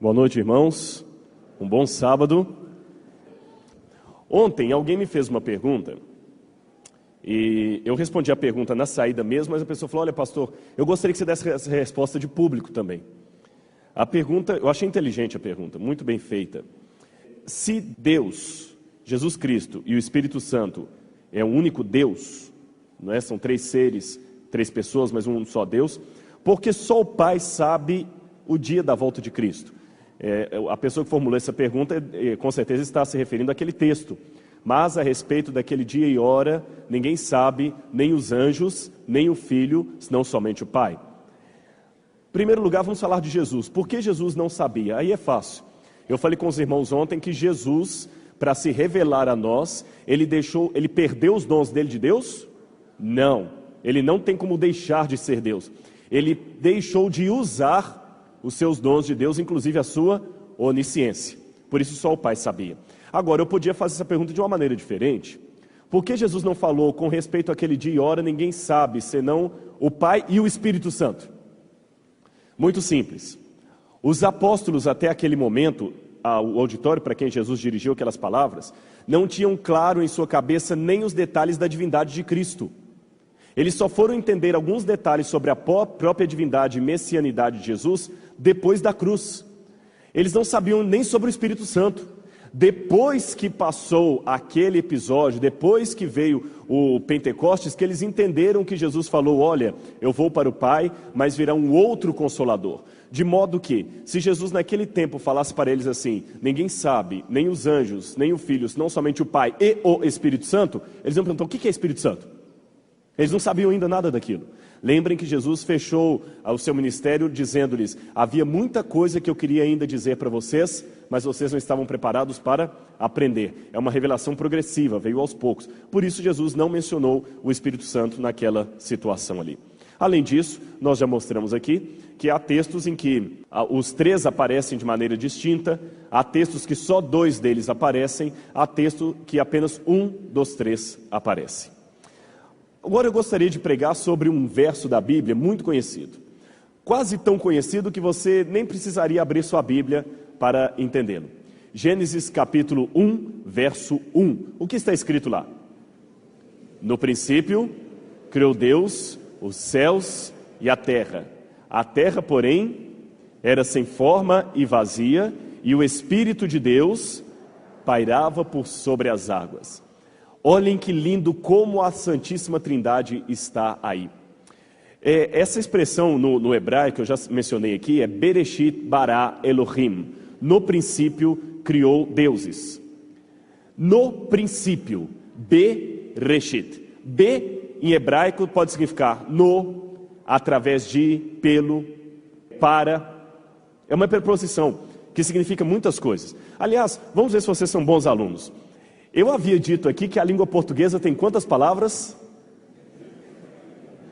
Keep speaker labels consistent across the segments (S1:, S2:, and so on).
S1: Boa noite, irmãos. Um bom sábado. Ontem alguém me fez uma pergunta e eu respondi a pergunta na saída mesmo, mas a pessoa falou: olha, pastor, eu gostaria que você desse essa resposta de público também. A pergunta, eu achei inteligente a pergunta, muito bem feita. Se Deus, Jesus Cristo e o Espírito Santo é um único Deus, não é? São três seres, três pessoas, mas um só Deus, porque só o Pai sabe o dia da volta de Cristo. A pessoa que formulou essa pergunta, com certeza está se referindo àquele texto. Mas a respeito daquele dia e hora, ninguém sabe, nem os anjos, nem o Filho, senão somente o Pai. Em primeiro lugar, vamos falar de Jesus. Por que Jesus não sabia? Aí é fácil. Eu falei com os irmãos ontem que Jesus, para se revelar a nós, ele perdeu os dons dele de Deus? Não. Ele não tem como deixar de ser Deus. Ele deixou de usar os seus dons de Deus, inclusive a sua onisciência. Por isso só o Pai sabia. Agora, eu podia fazer essa pergunta de uma maneira diferente. Por que Jesus não falou com respeito àquele dia e hora, ninguém sabe, senão o Pai e o Espírito Santo? Muito simples. Os apóstolos, até aquele momento, o auditório para quem Jesus dirigiu aquelas palavras, não tinham claro em sua cabeça nem os detalhes da divindade de Cristo. Eles só foram entender alguns detalhes sobre a própria divindade e messianidade de Jesus depois da cruz. Eles não sabiam nem sobre o Espírito Santo. Depois que passou aquele episódio, depois que veio o Pentecostes, que eles entenderam que Jesus falou: olha, eu vou para o Pai, mas virá um outro Consolador. De modo que, se Jesus naquele tempo falasse para eles assim: ninguém sabe, nem os anjos, nem o Filho, senão somente o Pai e o Espírito Santo, eles iam perguntar: o que é Espírito Santo? Eles não sabiam ainda nada daquilo. Lembrem que Jesus fechou o seu ministério dizendo-lhes: havia muita coisa que eu queria ainda dizer para vocês, mas vocês não estavam preparados para aprender. É uma revelação progressiva, veio aos poucos. Por isso Jesus não mencionou o Espírito Santo naquela situação ali. Além disso, nós já mostramos aqui que há textos em que os três aparecem de maneira distinta, há textos que só dois deles aparecem, há texto que apenas um dos três aparece. Agora eu gostaria de pregar sobre um verso da Bíblia muito conhecido. Quase tão conhecido que você nem precisaria abrir sua Bíblia para entendê-lo. Gênesis capítulo 1, verso 1. O que está escrito lá? No princípio, criou Deus os céus e a terra. A terra, porém, era sem forma e vazia, e o Espírito de Deus pairava por sobre as águas. Olhem que lindo como a Santíssima Trindade está aí. Essa expressão no hebraico, eu já mencionei aqui, é Bereshit bara Elohim. No princípio criou deuses. No princípio, Bereshit. Be em hebraico pode significar no, através de, pelo, para. É uma preposição que significa muitas coisas. Aliás, vamos ver se vocês são bons alunos. Eu havia dito aqui que a língua portuguesa tem quantas palavras?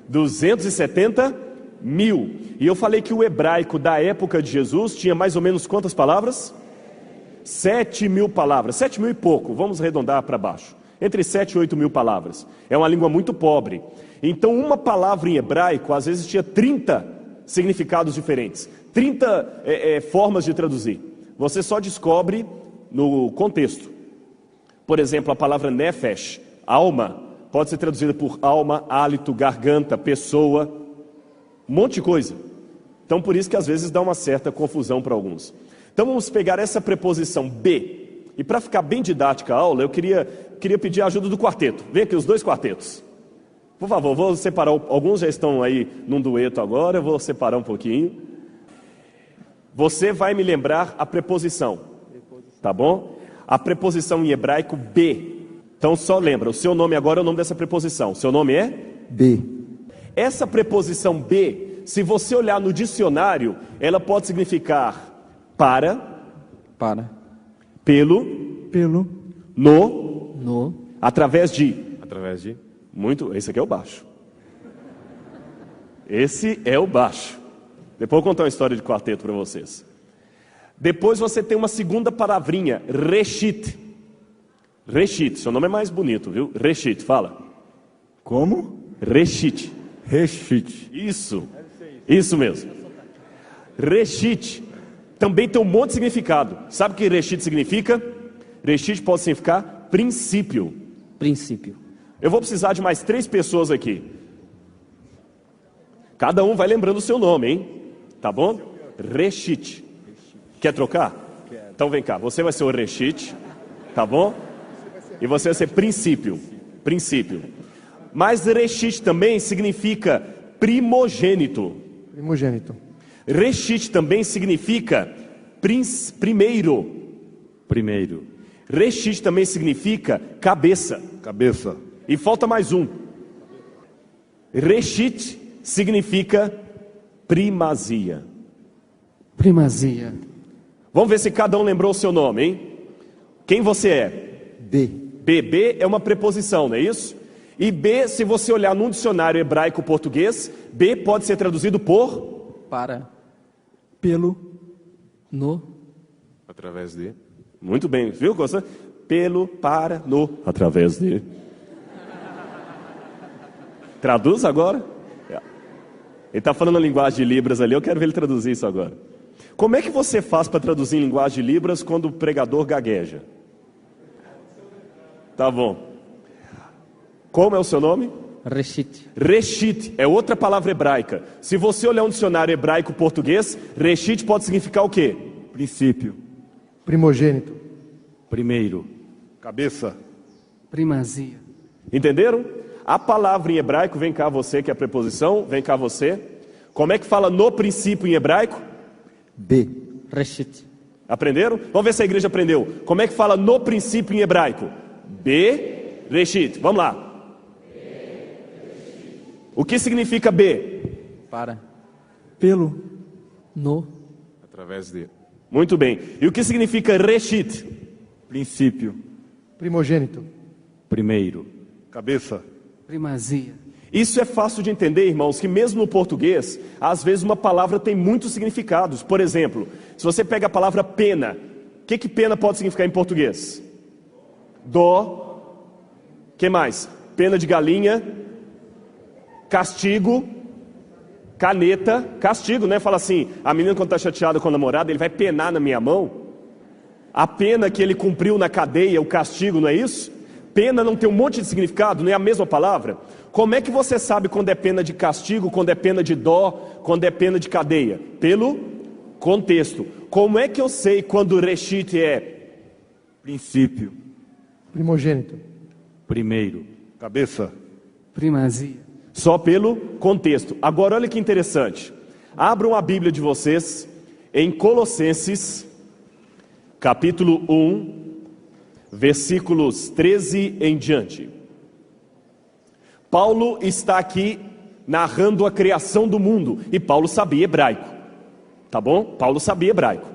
S1: 270 mil. E eu falei que o hebraico da época de Jesus tinha mais ou menos quantas palavras? 7 mil palavras. 7 mil e pouco, vamos arredondar para baixo. Entre 7 e 8 mil palavras. É uma língua muito pobre. Então uma palavra em hebraico às vezes tinha 30 significados diferentes. 30 formas de traduzir. Você só descobre no contexto. Por exemplo, a palavra nefesh, alma, pode ser traduzida por alma, hálito, garganta, pessoa, um monte de coisa. Então, por isso que às vezes dá uma certa confusão para alguns. Então, vamos pegar essa preposição be. E para ficar bem didática a aula, eu queria pedir a ajuda do quarteto. Vem aqui os dois quartetos. Por favor, vou separar, alguns já estão aí num dueto agora, eu vou separar um pouquinho. Você vai me lembrar a preposição, tá bom? A preposição em hebraico, be. Então só lembra, o seu nome agora é o nome dessa preposição. Seu nome é?
S2: Be.
S1: Essa preposição be, se você olhar no dicionário, ela pode significar para, pelo, no, através de. Esse aqui é o baixo. Esse é o baixo. Depois eu vou contar uma história de quarteto para vocês. Depois você tem uma segunda palavrinha, reshit. Reshit, seu nome é mais bonito, viu? Reshit, fala.
S2: Como?
S1: Reshit.
S2: Reshit.
S1: Isso mesmo. Reshit. também tem um monte de significado. Sabe o que reshit significa? Reshit pode significar princípio.
S3: Princípio.
S1: Eu vou precisar de mais 3 pessoas aqui. Cada um vai lembrando o seu nome, hein? Tá bom? Reshit. Quer trocar? Então vem cá, você vai ser o reshit, tá bom? E você vai ser princípio. Princípio. Mas reshit também significa primogênito.
S4: Primogênito.
S1: Reshit também significa primeiro.
S2: Primeiro.
S1: Reshit também significa cabeça.
S2: Cabeça.
S1: E falta mais um. Reshit significa primazia.
S3: Primazia.
S1: Vamos ver se cada um lembrou o seu nome, hein? Quem você é?
S4: B.
S1: B é uma preposição, não é isso? E B, se você olhar num dicionário hebraico-português, B pode ser traduzido por...
S3: Para. Pelo. No.
S2: Através de.
S1: Muito bem, viu, Costa? Pelo, para, no, através de. Traduz agora. Ele está falando a linguagem de Libras ali, eu quero ver ele traduzir isso agora. Como é que você faz para traduzir em linguagem de Libras quando o pregador gagueja? Tá bom. Como é o seu nome?
S3: Reshit.
S1: Reshit é outra palavra hebraica. Se você olhar um dicionário hebraico-português, reshit pode significar o quê?
S2: Princípio.
S4: Primogênito.
S2: Primeiro. Cabeça.
S3: Primazia.
S1: Entenderam? A palavra em hebraico, vem cá você que é a preposição, vem cá você. Como é que fala no princípio em hebraico?
S4: B.
S3: Reshit.
S1: Aprenderam? Vamos ver se a igreja aprendeu. Como é que fala no princípio em hebraico? B, reshit. Vamos lá. O que significa B?
S3: Para. Pelo. No.
S2: Através de.
S1: Muito bem. E o que significa reshit?
S2: Princípio.
S4: Primogênito.
S2: Primeiro. Cabeça.
S3: Primazia.
S1: Isso é fácil de entender, irmãos, que mesmo no português, às vezes uma palavra tem muitos significados. Por exemplo, se você pega a palavra pena, o que pena pode significar em português? Dó. Que mais? Pena de galinha. Castigo. Caneta. Castigo, né? Fala assim, a menina quando está chateada com a namorada, ele vai penar na minha mão. A pena que ele cumpriu na cadeia, o castigo, não é isso? Pena não tem um monte de significado, não é a mesma palavra? Como é que você sabe quando é pena de castigo, quando é pena de dó, quando é pena de cadeia? Pelo contexto. Como é que eu sei quando reshit é?
S2: Princípio.
S4: Primogênito.
S2: Primeiro. Cabeça.
S3: Primazia.
S1: Só pelo contexto. Agora olha que interessante. Abram a Bíblia de vocês em Colossenses, capítulo 1, versículos 13 em diante. Paulo está aqui narrando a criação do mundo. E Paulo sabia hebraico. Tá bom? Paulo sabia hebraico.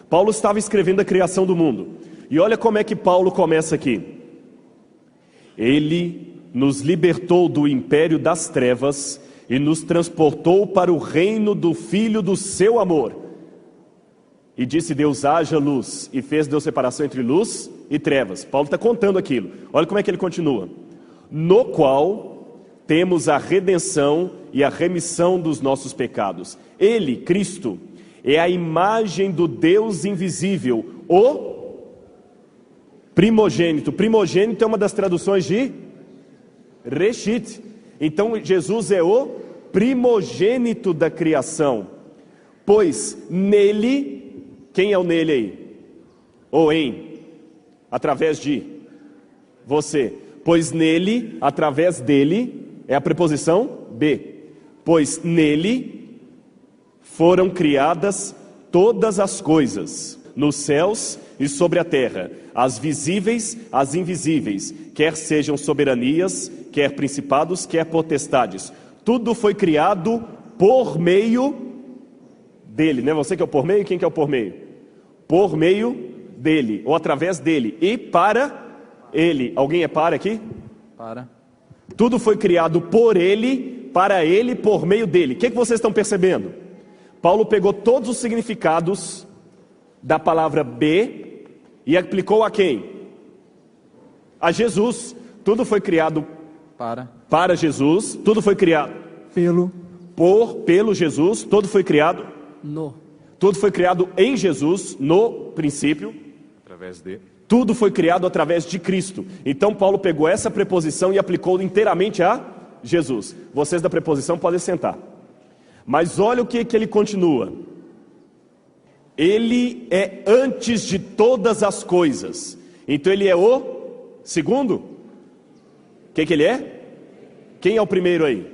S1: Paulo estava escrevendo a criação do mundo. E olha como é que Paulo começa aqui. Ele nos libertou do império das trevas e nos transportou para o reino do Filho do seu amor. E disse Deus, haja luz. E fez Deus separação entre luz e trevas. Paulo está contando aquilo. Olha como é que ele continua. No qual temos a redenção e a remissão dos nossos pecados. Ele, Cristo, é a imagem do Deus invisível, o primogênito. Primogênito é uma das traduções de reshit. Então Jesus é o primogênito da criação. Pois nele, quem é o nele aí? Ou em? Através de você. Pois nele, através dele, é a preposição B. Pois nele foram criadas todas as coisas, nos céus e sobre a terra, as visíveis, as invisíveis, quer sejam soberanias, quer principados, quer potestades. Tudo foi criado por meio dele, não é você que é o por meio? Quem que é o por meio? Por meio dele, ou através dele, e para ele. Alguém é para aqui?
S3: Para.
S1: Tudo foi criado por ele, para ele, por meio dele. O que vocês estão percebendo? Paulo pegou todos os significados da palavra B e aplicou a quem? A Jesus. Tudo foi criado para Jesus. Tudo foi criado
S3: pelo
S1: pelo Jesus. Tudo foi criado
S3: no.
S1: Tudo foi criado em Jesus, no princípio.
S2: Através de.
S1: Tudo foi criado através de Cristo. Então Paulo pegou essa preposição e aplicou inteiramente a Jesus. Vocês da preposição podem sentar. Mas olha o que ele continua. Ele é antes de todas as coisas. Então ele é o segundo? O que ele é? Quem é o primeiro aí?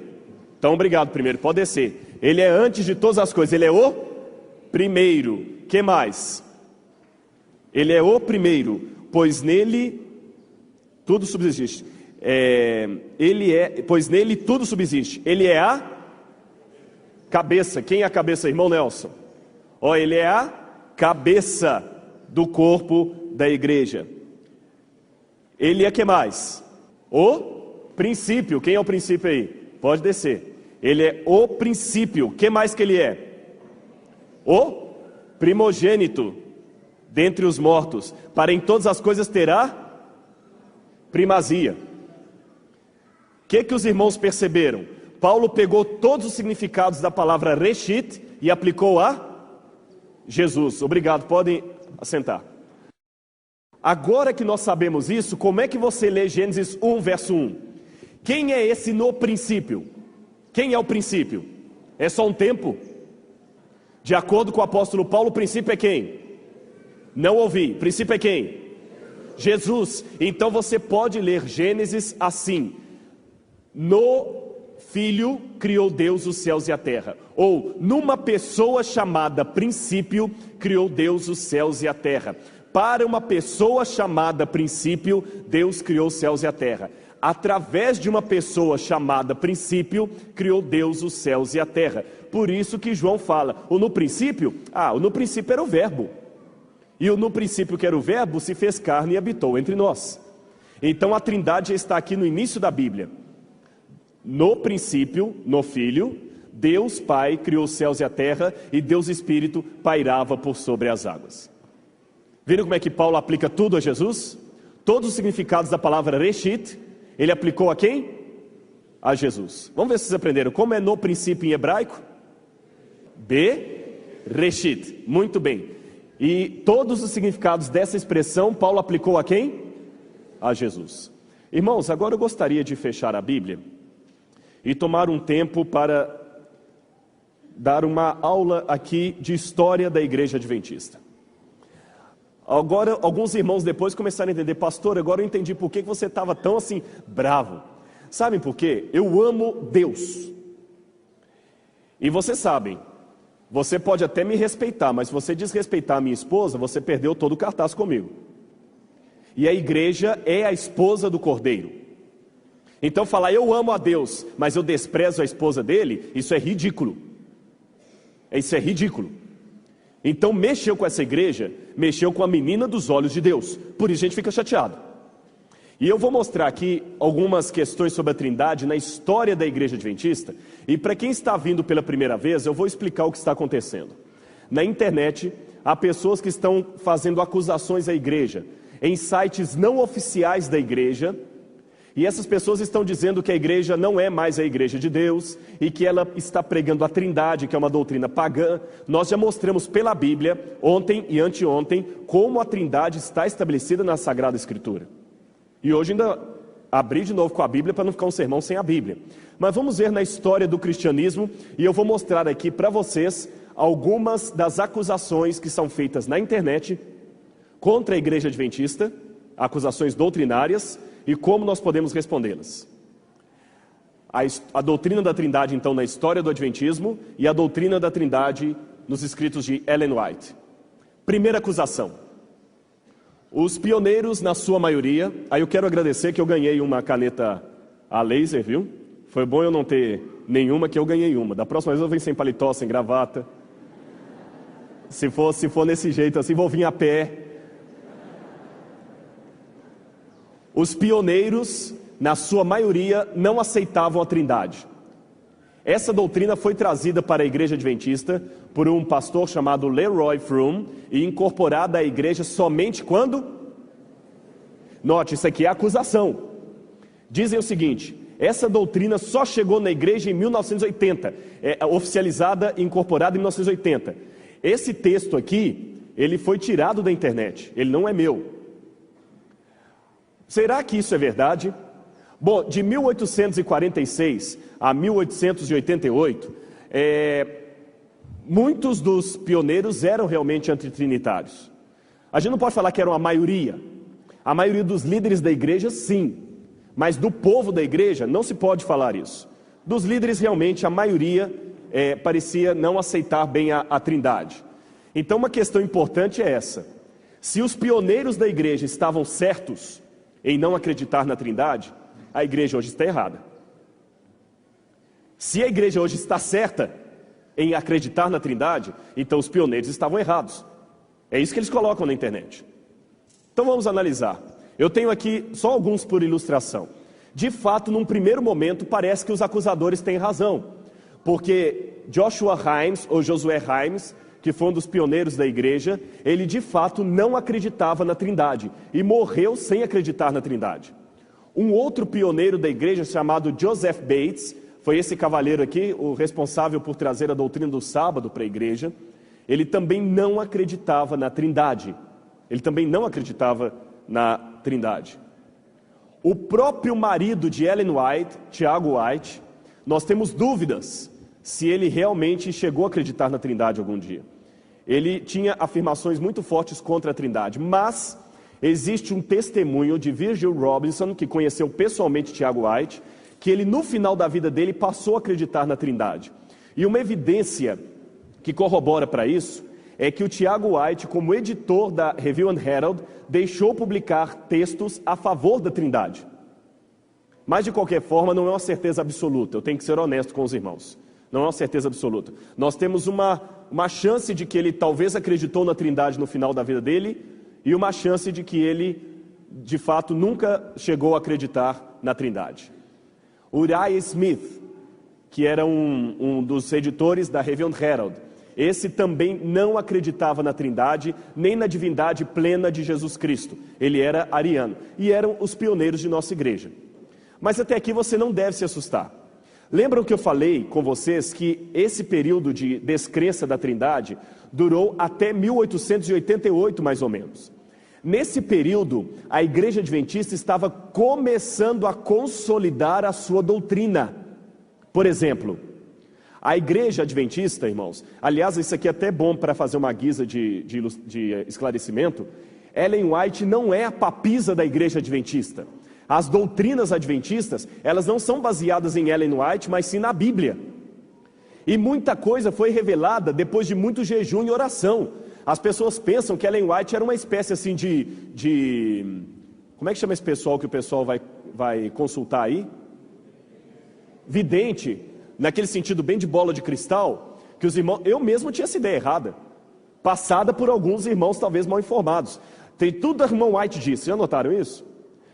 S1: Então obrigado, primeiro, pode descer. Ele é antes de todas as coisas, ele é o primeiro. Que mais? Ele é o primeiro, pois nele tudo subsiste. Pois nele tudo subsiste. Ele é a cabeça. Quem é a cabeça, irmão Nelson? Ele é a cabeça do corpo da igreja. Ele é que mais? O princípio. Quem é o princípio aí? Pode descer. Ele é o princípio. Que mais que ele é? O primogênito dentre os mortos, para em todas as coisas terá primazia. O que os irmãos perceberam? Paulo pegou todos os significados da palavra reshit e aplicou a Jesus. Obrigado, podem assentar. Agora que nós sabemos isso, como é que você lê Gênesis 1, verso 1? Quem é esse no princípio? Quem é o princípio? É só um tempo? De acordo com o apóstolo Paulo, o princípio é quem? Não ouvi. Princípio é quem? Jesus. Então você pode ler Gênesis assim: no Filho criou Deus os céus e a terra. Ou numa pessoa chamada princípio criou Deus os céus e a terra. Para uma pessoa chamada princípio, Deus criou os céus e a terra. Através de uma pessoa chamada princípio, criou Deus os céus e a terra. Por isso que João fala, o no princípio era o verbo. E o no princípio que era o verbo se fez carne e habitou entre nós. Então a trindade está aqui no início da Bíblia. No princípio, no Filho, Deus Pai criou os céus e a terra, e Deus Espírito pairava por sobre as águas. Viram como é que Paulo aplica tudo a Jesus? Todos os significados da palavra reshit, ele aplicou a quem? A Jesus. Vamos ver se vocês aprenderam. Como é no princípio em hebraico? Reshit. Muito bem. E todos os significados dessa expressão, Paulo aplicou a quem? A Jesus. Irmãos, agora eu gostaria de fechar a Bíblia e tomar um tempo para dar uma aula aqui de história da Igreja Adventista. Agora, alguns irmãos depois começaram a entender: pastor, agora eu entendi por que você estava tão assim, bravo. Sabem por quê? Eu amo Deus. E vocês sabem, você pode até me respeitar, mas se você desrespeitar a minha esposa, você perdeu todo o cartaz comigo. E a igreja é a esposa do Cordeiro. Então falar eu amo a Deus, mas eu desprezo a esposa dele, isso é ridículo. Isso é ridículo. Então mexeu com essa igreja, mexeu com a menina dos olhos de Deus. Por isso a gente fica chateado. E eu vou mostrar aqui algumas questões sobre a Trindade na história da Igreja Adventista. E para quem está vindo pela primeira vez, eu vou explicar o que está acontecendo. Na internet, há pessoas que estão fazendo acusações à igreja, em sites não oficiais da igreja. E essas pessoas estão dizendo que a igreja não é mais a igreja de Deus e que ela está pregando a Trindade, que é uma doutrina pagã. Nós já mostramos pela Bíblia, ontem e anteontem, como a Trindade está estabelecida na Sagrada Escritura. E hoje ainda abri de novo com a Bíblia para não ficar um sermão sem a Bíblia. Mas vamos ver na história do cristianismo, e eu vou mostrar aqui para vocês algumas das acusações que são feitas na internet contra a Igreja Adventista, acusações doutrinárias, e como nós podemos respondê-las. A doutrina da Trindade, então, na história do Adventismo, e a doutrina da Trindade nos escritos de Ellen White. Primeira acusação. Os pioneiros, na sua maioria, aí eu quero agradecer que eu ganhei uma caneta a laser, viu? Foi bom eu não ter nenhuma, que eu ganhei uma. Da próxima vez eu venho sem paletó, sem gravata. Se for nesse jeito assim, vou vir a pé. Os pioneiros, na sua maioria, não aceitavam a Trindade. Essa doutrina foi trazida para a Igreja Adventista por um pastor chamado Leroy Froom e incorporada à igreja somente quando? Note, isso aqui é acusação. Dizem o seguinte: essa doutrina só chegou na igreja em 1980, oficializada e incorporada em 1980. Esse texto aqui, ele foi tirado da internet, ele não é meu. Será que isso é verdade? Bom, de 1846 a 1888, muitos dos pioneiros eram realmente antitrinitários. A gente não pode falar que eram a maioria. A maioria dos líderes da igreja, sim. Mas do povo da igreja, não se pode falar isso. Dos líderes, realmente, a maioria parecia não aceitar bem a trindade. Então, uma questão importante é essa. Se os pioneiros da igreja estavam certos em não acreditar na trindade, a igreja hoje está errada. Se a igreja hoje está certa em acreditar na trindade, então os pioneiros estavam errados. É isso que eles colocam na internet. Então vamos analisar. Eu tenho aqui só alguns por ilustração. De fato, num primeiro momento, parece que os acusadores têm razão. Porque Joshua Himes, ou Josué Himes, que foi um dos pioneiros da igreja, ele de fato não acreditava na trindade e morreu sem acreditar na trindade. Um outro pioneiro da igreja chamado Joseph Bates, foi esse cavaleiro aqui, o responsável por trazer a doutrina do sábado para a igreja, ele também não acreditava na trindade. Ele também não acreditava na trindade. O próprio marido de Ellen White, Tiago White, nós temos dúvidas se ele realmente chegou a acreditar na trindade algum dia. Ele tinha afirmações muito fortes contra a trindade, mas existe um testemunho de Virgil Robinson, que conheceu pessoalmente Tiago White, que ele no final da vida dele passou a acreditar na trindade. E uma evidência que corrobora para isso é que o Tiago White, como editor da Review and Herald, deixou publicar textos a favor da trindade. Mas de qualquer forma não é uma certeza absoluta, eu tenho que ser honesto com os irmãos. Não é uma certeza absoluta. Nós temos uma chance de que ele talvez acreditou na trindade no final da vida dele, e uma chance de que ele, de fato, nunca chegou a acreditar na trindade. Uriah Smith, que era um dos editores da Review and Herald, esse também não acreditava na trindade, nem na divindade plena de Jesus Cristo. Ele era ariano, e eram os pioneiros de nossa igreja. Mas até aqui você não deve se assustar. Lembram que eu falei com vocês que esse período de descrença da trindade durou até 1888, mais ou menos. Nesse período, a igreja adventista estava começando a consolidar a sua doutrina. Por exemplo, a igreja adventista, irmãos, aliás, isso aqui é até bom para fazer uma guisa de esclarecimento, Ellen White não é a papisa da igreja adventista. As doutrinas adventistas, elas não são baseadas em Ellen White, mas sim na Bíblia. E muita coisa foi revelada depois de muito jejum e oração. As pessoas pensam que Ellen White era uma espécie assim como é que chama esse pessoal que o pessoal vai consultar aí? Vidente, naquele sentido bem de bola de cristal, que os irmãos, eu mesmo tinha essa ideia errada, passada por alguns irmãos talvez mal informados. Tem tudo a irmã White disse, já notaram isso?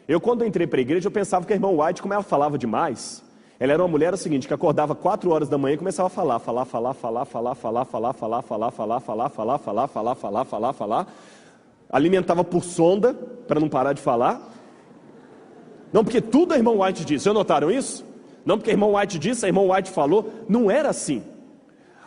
S1: Eu, quando entrei para a igreja, eu pensava que a irmã White, como ela falava demais, ela era uma mulher o seguinte, que acordava 4 horas da manhã e começava a falar, alimentava por sonda, para não parar de falar. Não, porque tudo a irmã White disse, já notaram isso? Não, porque a irmã White disse, a irmã White falou, não era assim.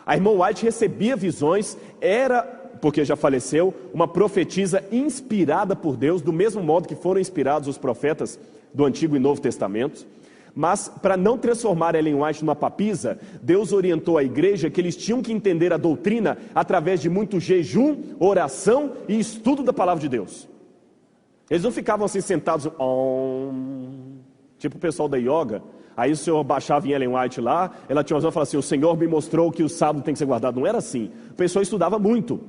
S1: A irmã White recebia visões, era, porque já faleceu, uma profetisa inspirada por Deus, do mesmo modo que foram inspirados os profetas do Antigo e Novo Testamento. Mas, para não transformar Ellen White numa papisa, Deus orientou a igreja que eles tinham que entender a doutrina através de muito jejum, oração e estudo da palavra de Deus. Eles não ficavam assim sentados, tipo o pessoal da yoga. Aí o Senhor baixava em Ellen White lá, ela tinha uma visão e falava assim, o Senhor me mostrou que o sábado tem que ser guardado. Não era assim. O pessoal estudava muito.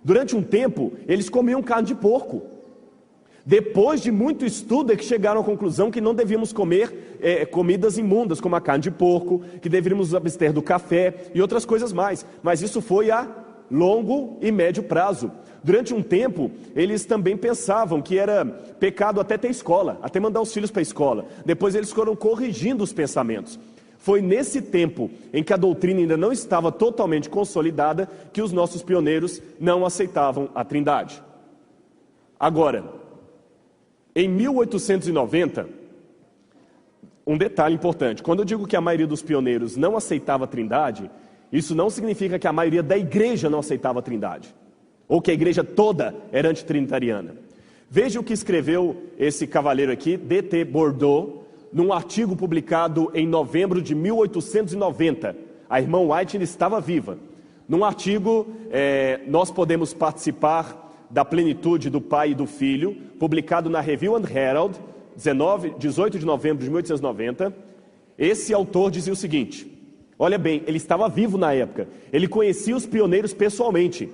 S1: Durante um tempo, eles comiam carne de porco. Depois de muito estudo é que chegaram à conclusão que não devíamos comer comidas imundas, como a carne de porco, que deveríamos abster do café e outras coisas mais. Mas isso foi a longo e médio prazo. Durante um tempo, eles também pensavam que era pecado até ter escola, até mandar os filhos para a escola. Depois eles foram corrigindo os pensamentos. Foi nesse tempo em que a doutrina ainda não estava totalmente consolidada que os nossos pioneiros não aceitavam a trindade. Agora, em 1890, um detalhe importante, quando eu digo que a maioria dos pioneiros não aceitava a trindade, Isso não significa que a maioria da igreja não aceitava a Trindade, ou que a igreja toda era antitrinitariana. Veja o que escreveu esse cavaleiro aqui, D.T. Bordeaux, num artigo publicado em novembro de 1890. A irmã White ainda estava viva. Num artigo, Nós Podemos Participar da Plenitude do Pai e do Filho, publicado na Review and Herald, 18 de novembro de 1890, esse autor dizia o seguinte: olha bem, ele estava vivo na época, ele conhecia os pioneiros pessoalmente.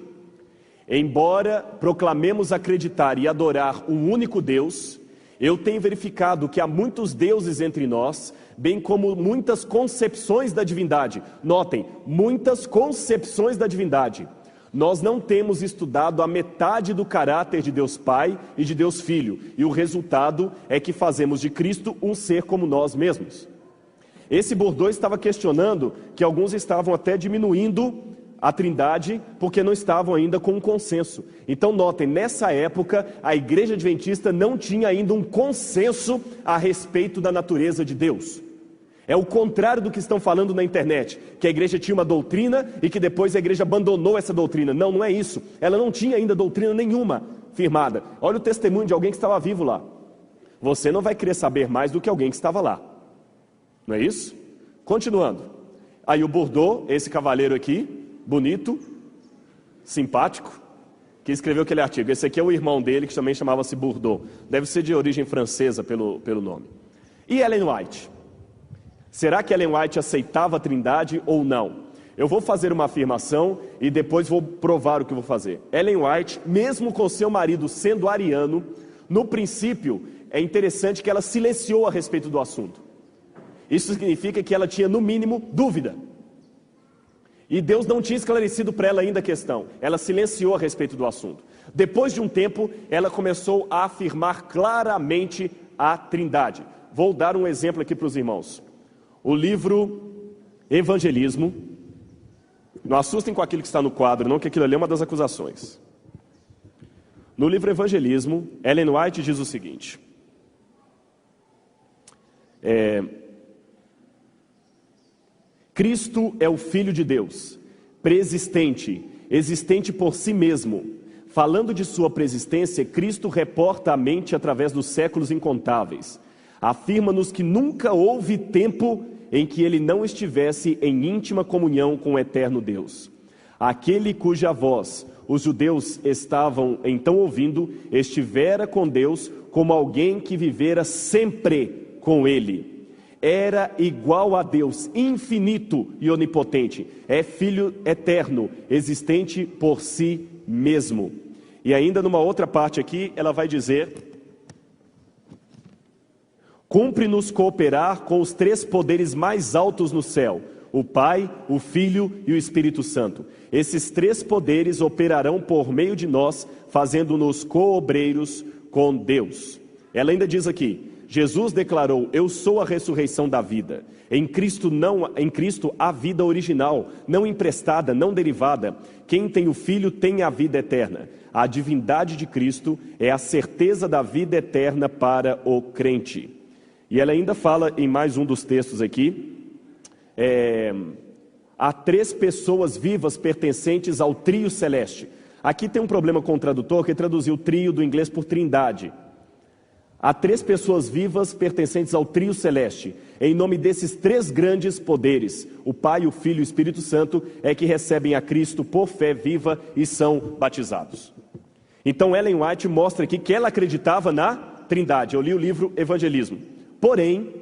S1: Embora proclamemos acreditar e adorar um único Deus, eu tenho verificado que há muitos deuses entre nós, bem como muitas concepções da divindade. Notem, muitas concepções da divindade. Nós não temos estudado a metade do caráter de Deus Pai e de Deus Filho, e o resultado é que fazemos de Cristo um ser como nós mesmos. Esse Bordeaux estava questionando que alguns estavam até diminuindo a Trindade porque não estavam ainda com um consenso. Então notem, nessa época a igreja adventista não tinha ainda um consenso a respeito da natureza de Deus. É o contrário do que estão falando na internet, que a igreja tinha uma doutrina e que depois a igreja abandonou essa doutrina. Não, não é isso. Ela não tinha ainda doutrina nenhuma firmada. Olha o testemunho de alguém que estava vivo lá. Você não vai querer saber mais do que alguém que estava lá. Não é isso? Continuando. Aí o Bordeaux, esse cavaleiro aqui, bonito, simpático, que escreveu aquele artigo. Esse aqui é o irmão dele, que também chamava-se Bordeaux. Deve ser de origem francesa pelo nome. E Ellen White? Será que Ellen White aceitava a Trindade ou não? Eu vou fazer uma afirmação e depois vou provar o que vou fazer. Ellen White, mesmo com seu marido sendo ariano, no princípio, é interessante que ela silenciou a respeito do assunto. Isso significa que ela tinha, no mínimo, dúvida. E Deus não tinha esclarecido para ela ainda a questão. Ela silenciou a respeito do assunto. Depois de um tempo, ela começou a afirmar claramente a Trindade. Vou dar um exemplo aqui para os irmãos. O livro Evangelismo, não assustem com aquilo que está no quadro, não, que aquilo ali é uma das acusações. No livro Evangelismo, Ellen White diz o seguinte: Cristo é o Filho de Deus, preexistente, existente por si mesmo. Falando de sua preexistência, Cristo reporta a mente através dos séculos incontáveis. Afirma-nos que nunca houve tempo em que ele não estivesse em íntima comunhão com o eterno Deus. Aquele cuja voz os judeus estavam então ouvindo, estivera com Deus como alguém que vivera sempre com ele. Era igual a Deus, infinito e onipotente. É Filho eterno, existente por si mesmo. E ainda numa outra parte aqui, ela vai dizer: cumpre-nos cooperar com os três poderes mais altos no céu, o Pai, o Filho e o Espírito Santo. Esses três poderes operarão por meio de nós, fazendo-nos co-obreiros com Deus. Ela ainda diz aqui: Jesus declarou: eu sou a ressurreição da vida. Em Cristo há vida original, não emprestada, não derivada. Quem tem o Filho tem a vida eterna. A divindade de Cristo é a certeza da vida eterna para o crente. E ela ainda fala em mais um dos textos aqui, há três pessoas vivas pertencentes ao trio celeste. Aqui tem um problema com o tradutor, que traduziu trio do inglês por trindade. Há três pessoas vivas pertencentes ao trio celeste. Em nome desses três grandes poderes, o Pai, o Filho e o Espírito Santo, é que recebem a Cristo por fé viva e são batizados. Então Ellen White mostra aqui que ela acreditava na Trindade. Eu li o livro Evangelismo. Porém,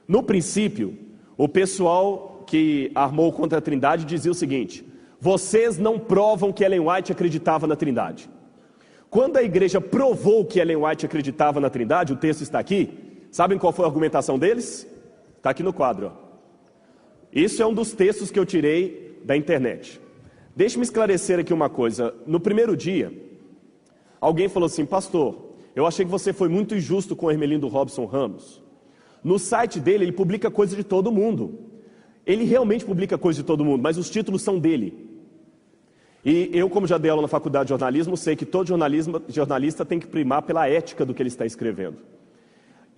S1: no princípio, o pessoal que armou contra a Trindade dizia o seguinte: vocês não provam que Ellen White acreditava na Trindade. Quando a igreja provou que Ellen White acreditava na Trindade, o texto está aqui, sabem qual foi a argumentação deles? Está aqui no quadro. Isso é um dos textos que eu tirei da internet. Deixe-me esclarecer aqui uma coisa. No primeiro dia, alguém falou assim: pastor, eu achei que você foi muito injusto com o Hermelindo Robson Ramos. No site dele, ele publica coisa de todo mundo. Ele realmente publica coisa de todo mundo, mas os títulos são dele. E eu, como já dei aula na faculdade de jornalismo, sei que todo jornalista tem que primar pela ética do que ele está escrevendo.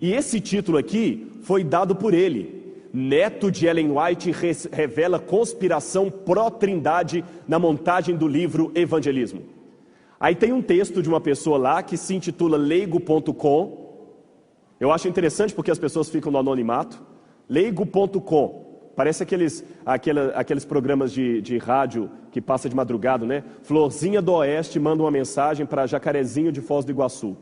S1: E esse título aqui foi dado por ele. Neto de Ellen White revela conspiração pró-trindade na montagem do livro Evangelismo. Aí tem um texto de uma pessoa lá que se intitula leigo.com. Eu acho interessante porque as pessoas ficam no anonimato. Leigo.com. Parece aqueles programas de rádio que passa de madrugada, né? Florzinha do Oeste manda uma mensagem para Jacarezinho de Foz do Iguaçu.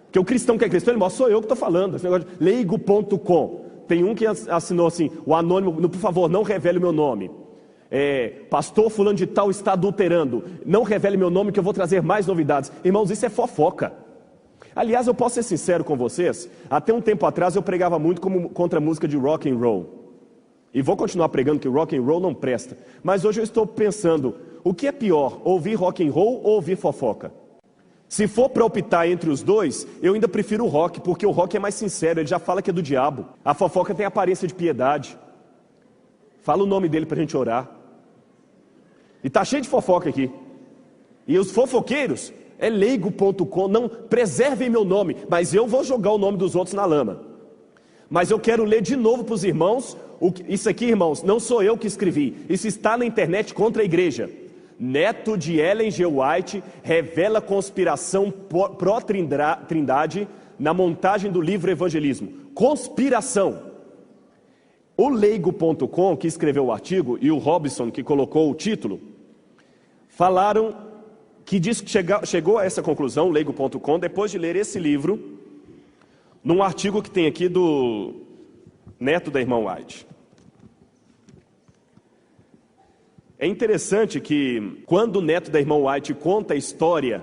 S1: Porque o cristão que é cristão, ele mostra, sou eu que estou falando. Esse negócio de leigo.com. Tem um que assinou assim, o anônimo, por favor, não revele o meu nome. Pastor fulano de tal está adulterando. Não revele meu nome que eu vou trazer mais novidades. Irmãos, isso é fofoca. Aliás, eu posso ser sincero com vocês, até um tempo atrás eu pregava muito contra a música de rock and roll. E vou continuar pregando que rock and roll não presta. Mas hoje eu estou pensando, o que é pior, ouvir rock and roll ou ouvir fofoca? Se for para optar entre os dois, eu ainda prefiro o rock, porque o rock é mais sincero, ele já fala que é do diabo. A fofoca tem aparência de piedade. Fala o nome dele para a gente orar. E tá cheio de fofoca aqui. E os fofoqueiros, é leigo.com, não preservem meu nome, mas eu vou jogar o nome dos outros na lama. Mas eu quero ler de novo para os irmãos, isso aqui, irmãos, não sou eu que escrevi, isso está na internet contra a igreja. Neto de Ellen G. White revela conspiração pró-trindade na montagem do livro Evangelismo. Conspiração. O leigo.com, que escreveu o artigo, e o Robson, que colocou o título, falaram que diz que chegou a essa conclusão, leigo.com, depois de ler esse livro, num artigo que tem aqui do neto da irmã White. É interessante que, quando o neto da irmã White conta a história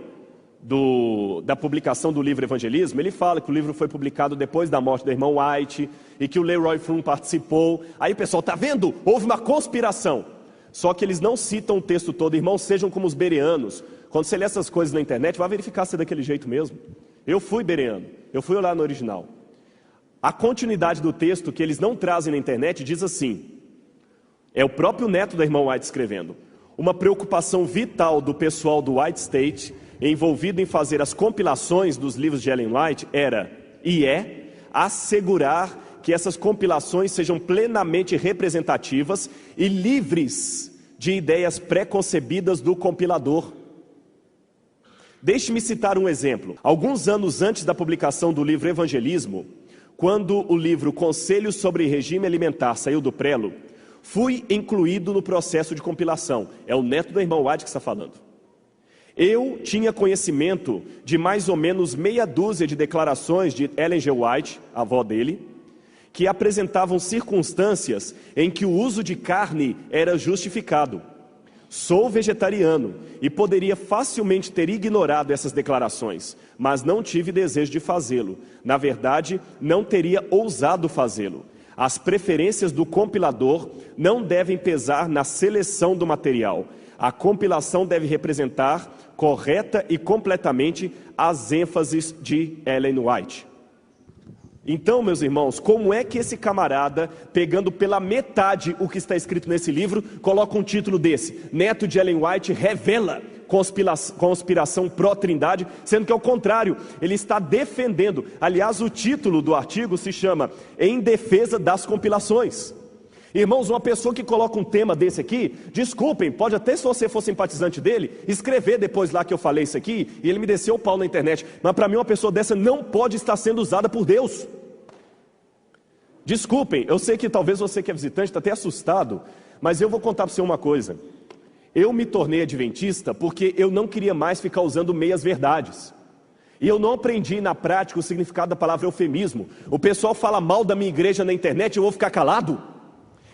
S1: da publicação do livro Evangelismo, ele fala que o livro foi publicado depois da morte da irmã White e que o Leroy Froome participou. Aí o pessoal, tá vendo? Houve uma conspiração. Só que eles não citam o texto todo. Irmãos, sejam como os bereanos. Quando você lê essas coisas na internet, vai verificar se é daquele jeito mesmo. Eu fui bereano, eu fui olhar no original. A continuidade do texto que eles não trazem na internet diz assim, é o próprio neto da irmã White escrevendo: uma preocupação vital do pessoal do White State, envolvido em fazer as compilações dos livros de Ellen White, era, e é, assegurar que essas compilações sejam plenamente representativas e livres de ideias pré-concebidas do compilador. Deixe-me citar um exemplo. Alguns anos antes da publicação do livro Evangelismo, quando o livro Conselhos sobre Regime Alimentar saiu do prelo, fui incluído no processo de compilação. É o neto da irmã White que está falando. Eu tinha conhecimento de mais ou menos meia dúzia de declarações de Ellen G. White, a avó dele, que apresentavam circunstâncias em que o uso de carne era justificado. Sou vegetariano e poderia facilmente ter ignorado essas declarações, mas não tive desejo de fazê-lo. Na verdade, não teria ousado fazê-lo. As preferências do compilador não devem pesar na seleção do material. A compilação deve representar correta e completamente as ênfases de Ellen White. Então, meus irmãos, como é que esse camarada, pegando pela metade o que está escrito nesse livro, coloca um título desse? Neto de Ellen White revela conspiração pró-trindade, sendo que é o contrário, ele está defendendo. Aliás, o título do artigo se chama Em Defesa das Compilações. Irmãos, uma pessoa que coloca um tema desse aqui, desculpem, pode até, se você for simpatizante dele, escrever depois lá que eu falei isso aqui, e ele me desceu o pau na internet, mas para mim uma pessoa dessa não pode estar sendo usada por Deus. Desculpem, eu sei que talvez você que é visitante está até assustado, mas eu vou contar para você uma coisa. Eu me tornei adventista porque eu não queria mais ficar usando meias verdades. E eu não aprendi na prática o significado da palavra eufemismo. O pessoal fala mal da minha igreja na internet, eu vou ficar calado?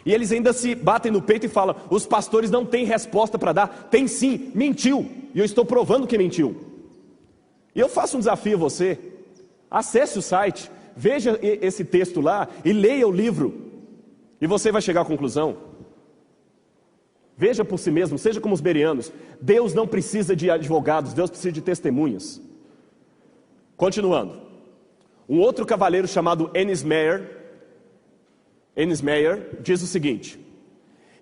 S1: E eles ainda se batem no peito e falam, os pastores não têm resposta para dar. Tem sim, mentiu. E eu estou provando que mentiu. E eu faço um desafio a você. Acesse o site, veja esse texto lá e leia o livro. E você vai chegar à conclusão. Veja por si mesmo, seja como os bereanos. Deus não precisa de advogados, Deus precisa de testemunhas. Continuando. Um outro cavaleiro chamado Ennis Meyer diz o seguinte: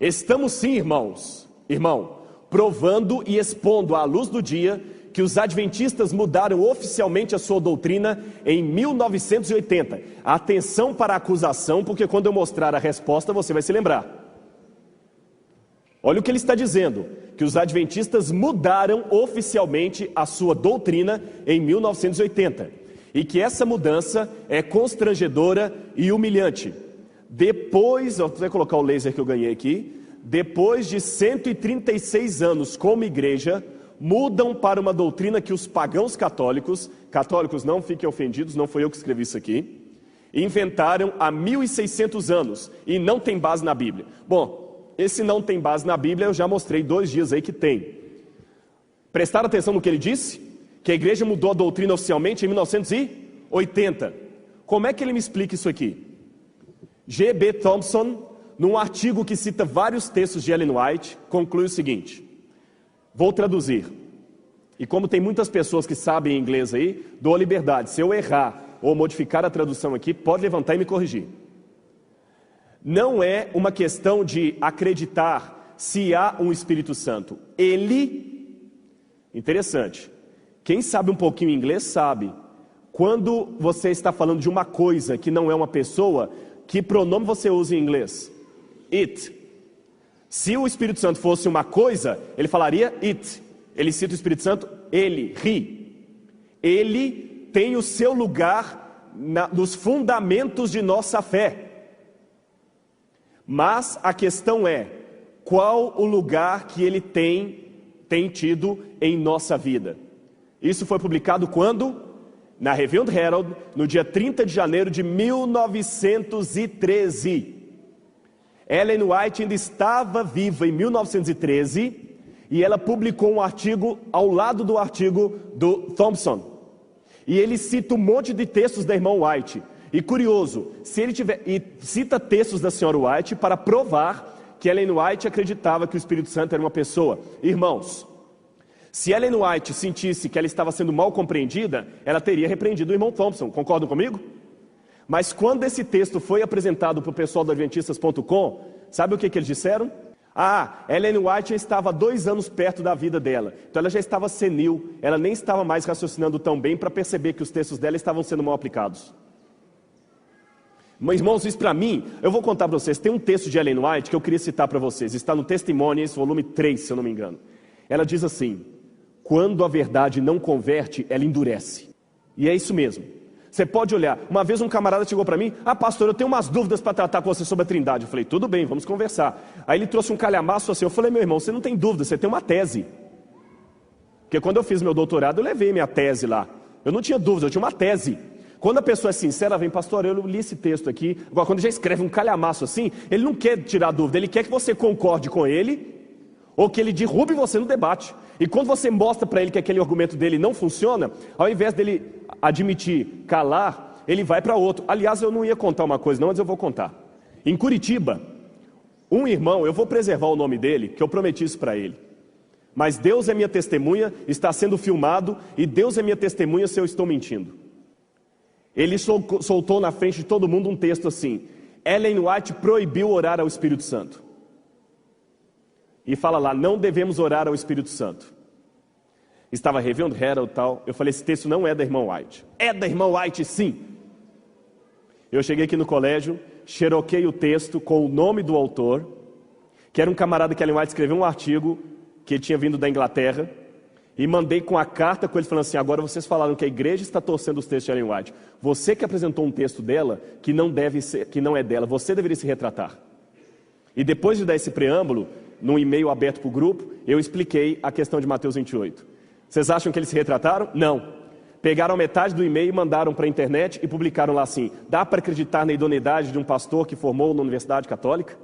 S1: estamos sim, irmão, provando e expondo à luz do dia que os adventistas mudaram oficialmente a sua doutrina em 1980. Atenção para a acusação, porque quando eu mostrar a resposta você vai se lembrar. Olha o que ele está dizendo, que os adventistas mudaram oficialmente a sua doutrina em 1980. E que essa mudança é constrangedora e humilhante. Depois, eu vou colocar o laser que eu ganhei aqui, depois de 136 anos como igreja, mudam para uma doutrina que os pagãos católicos não fiquem ofendidos, não foi eu que escrevi isso aqui, inventaram há 1.600 anos e não tem base na Bíblia. Bom, esse não tem base na Bíblia, eu já mostrei 2 dias aí que tem. Prestaram atenção no que ele disse? Que a igreja mudou a doutrina oficialmente em 1980. Como é que ele me explica isso aqui? G.B. Thompson, num artigo que cita vários textos de Ellen White, conclui o seguinte. Vou traduzir. E como tem muitas pessoas que sabem inglês aí, dou a liberdade. Se eu errar ou modificar a tradução aqui, pode levantar e me corrigir. Não é uma questão de acreditar se há um Espírito Santo. Interessante, quem sabe um pouquinho inglês sabe, quando você está falando de uma coisa que não é uma pessoa, que pronome você usa em inglês? It. Se o Espírito Santo fosse uma coisa, ele falaria it. Ele cita o Espírito Santo, ele, he. Ele tem o seu lugar nos fundamentos de nossa fé. Mas a questão é, qual o lugar que ele tem tido em nossa vida? Isso foi publicado quando? Na Review and Herald, no dia 30 de janeiro de 1913. Ellen White ainda estava viva em 1913 e ela publicou um artigo ao lado do artigo do Thompson. E ele cita um monte de textos da irmã White. E curioso, e cita textos da senhora White para provar que Ellen White acreditava que o Espírito Santo era uma pessoa. Irmãos, se Ellen White sentisse que ela estava sendo mal compreendida, ela teria repreendido o irmão Thompson. Concordam comigo? Mas quando esse texto foi apresentado para o pessoal do Adventistas.com, sabe o que eles disseram? Ellen White já estava 2 anos perto da vida dela. Então ela já estava senil, ela nem estava mais raciocinando tão bem para perceber que os textos dela estavam sendo mal aplicados. Mas, irmãos, isso para mim, eu vou contar para vocês, tem um texto de Ellen White que eu queria citar para vocês, está no Testimonies, volume 3, se eu não me engano. Ela diz assim, quando a verdade não converte, ela endurece. E é isso mesmo. Você pode olhar, uma vez um camarada chegou para mim, pastor, eu tenho umas dúvidas para tratar com você sobre a Trindade. Eu falei, tudo bem, vamos conversar. Aí ele trouxe um calhamaço assim, eu falei, meu irmão, você não tem dúvida, você tem uma tese. Porque quando eu fiz meu doutorado, eu levei minha tese lá. Eu não tinha dúvida, eu tinha uma tese. Quando a pessoa é sincera, vem, pastor, eu li esse texto aqui. Agora, quando já escreve um calhamaço assim, ele não quer tirar dúvida, ele quer que você concorde com ele, ou que ele derrube você no debate. E quando você mostra para ele que aquele argumento dele não funciona, ao invés dele admitir, calar, ele vai para outro. Aliás, eu não ia contar uma coisa não, mas eu vou contar. Em Curitiba, um irmão, eu vou preservar o nome dele, que eu prometi isso para ele. Mas Deus é minha testemunha, está sendo filmado, e Deus é minha testemunha se eu estou mentindo. Ele soltou na frente de todo mundo um texto assim, Ellen White proibiu orar ao Espírito Santo. E fala lá, não devemos orar ao Espírito Santo. Estava Review and Herald e tal, eu falei, esse texto não é da irmã White. É da irmã White, sim. Eu cheguei aqui no colégio, xeroquei o texto com o nome do autor, que era um camarada que Ellen White escreveu um artigo, que ele tinha vindo da Inglaterra, e mandei com a carta com ele falando assim, agora vocês falaram que a igreja está torcendo os textos de Ellen White. Você que apresentou um texto dela, que não é dela, você deveria se retratar. E depois de dar esse preâmbulo, num e-mail aberto para o grupo, eu expliquei a questão de Mateus 28. Vocês acham que eles se retrataram? Não. Pegaram metade do e-mail, mandaram para a internet e publicaram lá assim, dá para acreditar na idoneidade de um pastor que formou na Universidade Católica?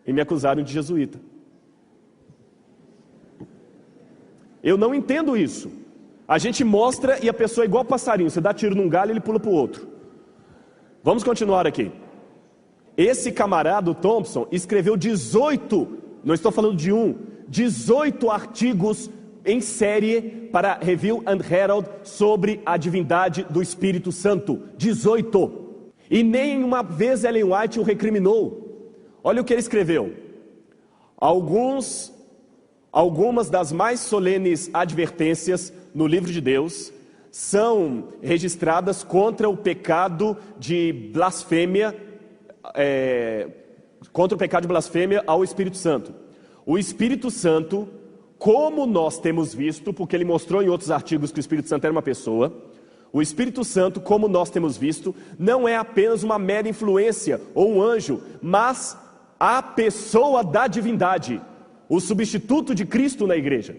S1: E me acusaram de jesuíta. Eu não entendo isso. A gente mostra e a pessoa é igual passarinho. Você dá tiro num galho e ele pula para o outro. Vamos continuar aqui. Esse camarada, o Thompson, escreveu 18, não estou falando de 18 artigos em série para Review and Herald sobre a divindade do Espírito Santo. 18. E nem uma vez Ellen White o recriminou. Olha o que ele escreveu. Alguns algumas das mais solenes advertências no livro de Deus são registradas contra o pecado de blasfêmia, ao Espírito Santo. O Espírito Santo, como nós temos visto, porque ele mostrou em outros artigos que o Espírito Santo era uma pessoa, o Espírito Santo, como nós temos visto, não é apenas uma mera influência ou um anjo, mas a pessoa da divindade, o substituto de Cristo na igreja.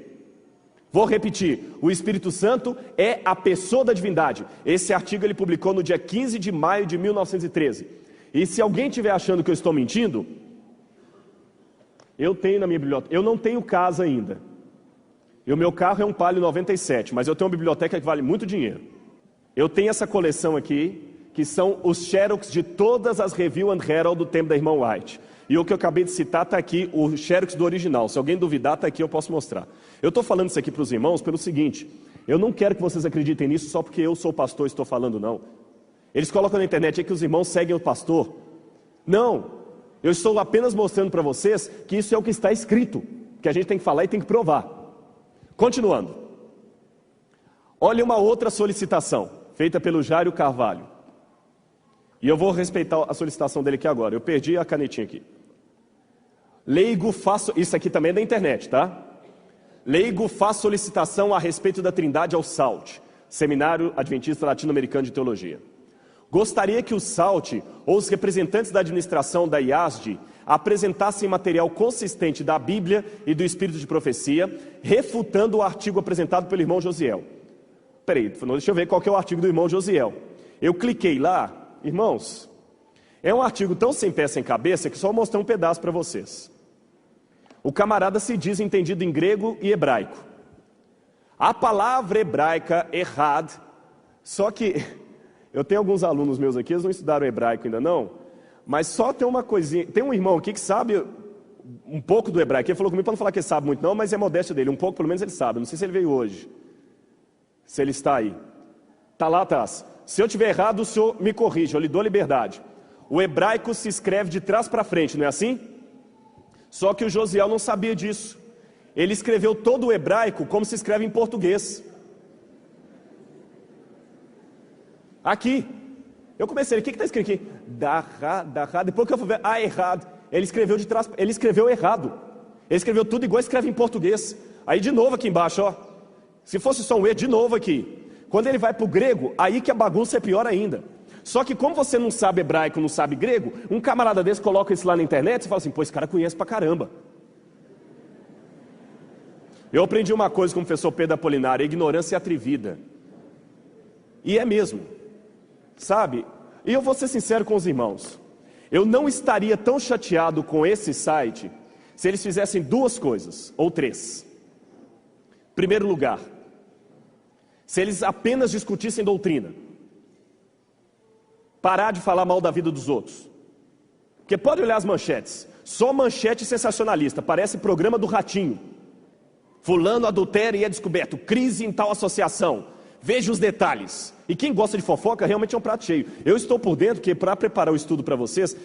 S1: Vou repetir, o Espírito Santo é a pessoa da divindade. Esse artigo ele publicou no dia 15 de maio de 1913. E se alguém estiver achando que eu estou mentindo, eu tenho na minha biblioteca, eu não tenho casa ainda. E o meu carro é um Palio 97, mas eu tenho uma biblioteca que vale muito dinheiro. Eu tenho essa coleção aqui, que são os xerox de todas as Review and Herald do tempo da irmã White. E o que eu acabei de citar está aqui, o xerox do original. Se alguém duvidar, está aqui, eu posso mostrar. Eu estou falando isso aqui para os irmãos pelo seguinte: eu não quero que vocês acreditem nisso só porque eu sou pastor e estou falando, não. Eles colocam na internet aí que os irmãos seguem o pastor. Não, eu estou apenas mostrando para vocês que isso é o que está escrito, que a gente tem que falar e tem que provar. Continuando. Olha uma outra solicitação, feita pelo Jário Carvalho. E eu vou respeitar a solicitação dele aqui agora. Eu perdi a canetinha aqui. Leigo faz... Isso aqui também é da internet, tá? Leigo faz solicitação a respeito da Trindade ao SALT, Seminário Adventista Latino-Americano de Teologia. Gostaria que o SALT, ou os representantes da administração da IASD, apresentassem material consistente da Bíblia e do Espírito de Profecia, refutando o artigo apresentado pelo irmão Josiel. Peraí, deixa eu ver qual que é o artigo do irmão Josiel. Eu cliquei lá, irmãos, é um artigo tão sem pé sem cabeça que só mostrei um pedaço para vocês. O camarada se diz entendido em grego e hebraico. A palavra hebraica, errad, só que eu tenho alguns alunos meus aqui, eles não estudaram hebraico ainda não, mas só tem uma coisinha, tem um irmão aqui que sabe um pouco do hebraico, ele falou comigo para não falar que ele sabe muito não, mas é modéstia dele, um pouco pelo menos ele sabe, não sei se ele veio hoje, se ele está aí. Está lá atrás. Se eu tiver errado, o senhor me corrige, eu lhe dou liberdade. O hebraico se escreve de trás para frente, não é assim? Só que o Josiel não sabia disso. Ele escreveu todo o hebraico como se escreve em português. Aqui. Eu comecei, o que está escrito aqui? Dará, depois que eu fui ver, errado. Ele escreveu de trás, ele escreveu errado. Ele escreveu tudo igual escreve em português. Aí de novo aqui embaixo, ó. Se fosse só um E, de novo aqui. Quando ele vai para o grego, aí que a bagunça é pior ainda. Só que como você não sabe hebraico, não sabe grego, um camarada desse coloca isso lá na internet e fala assim, pô, esse cara conhece pra caramba. Eu aprendi uma coisa com o professor Pedro Apolinário, ignorância atrevida. E é mesmo, sabe? E eu vou ser sincero com os irmãos. Eu não estaria tão chateado com esse site se eles fizessem duas coisas, ou três. Primeiro lugar, se eles apenas discutissem doutrina. Parar de falar mal da vida dos outros. Porque pode olhar as manchetes. Só manchete sensacionalista. Parece programa do Ratinho. Fulano adultera e é descoberto. Crise em tal associação. Veja os detalhes. E quem gosta de fofoca realmente é um prato cheio. Eu estou por dentro que para preparar o estudo para vocês,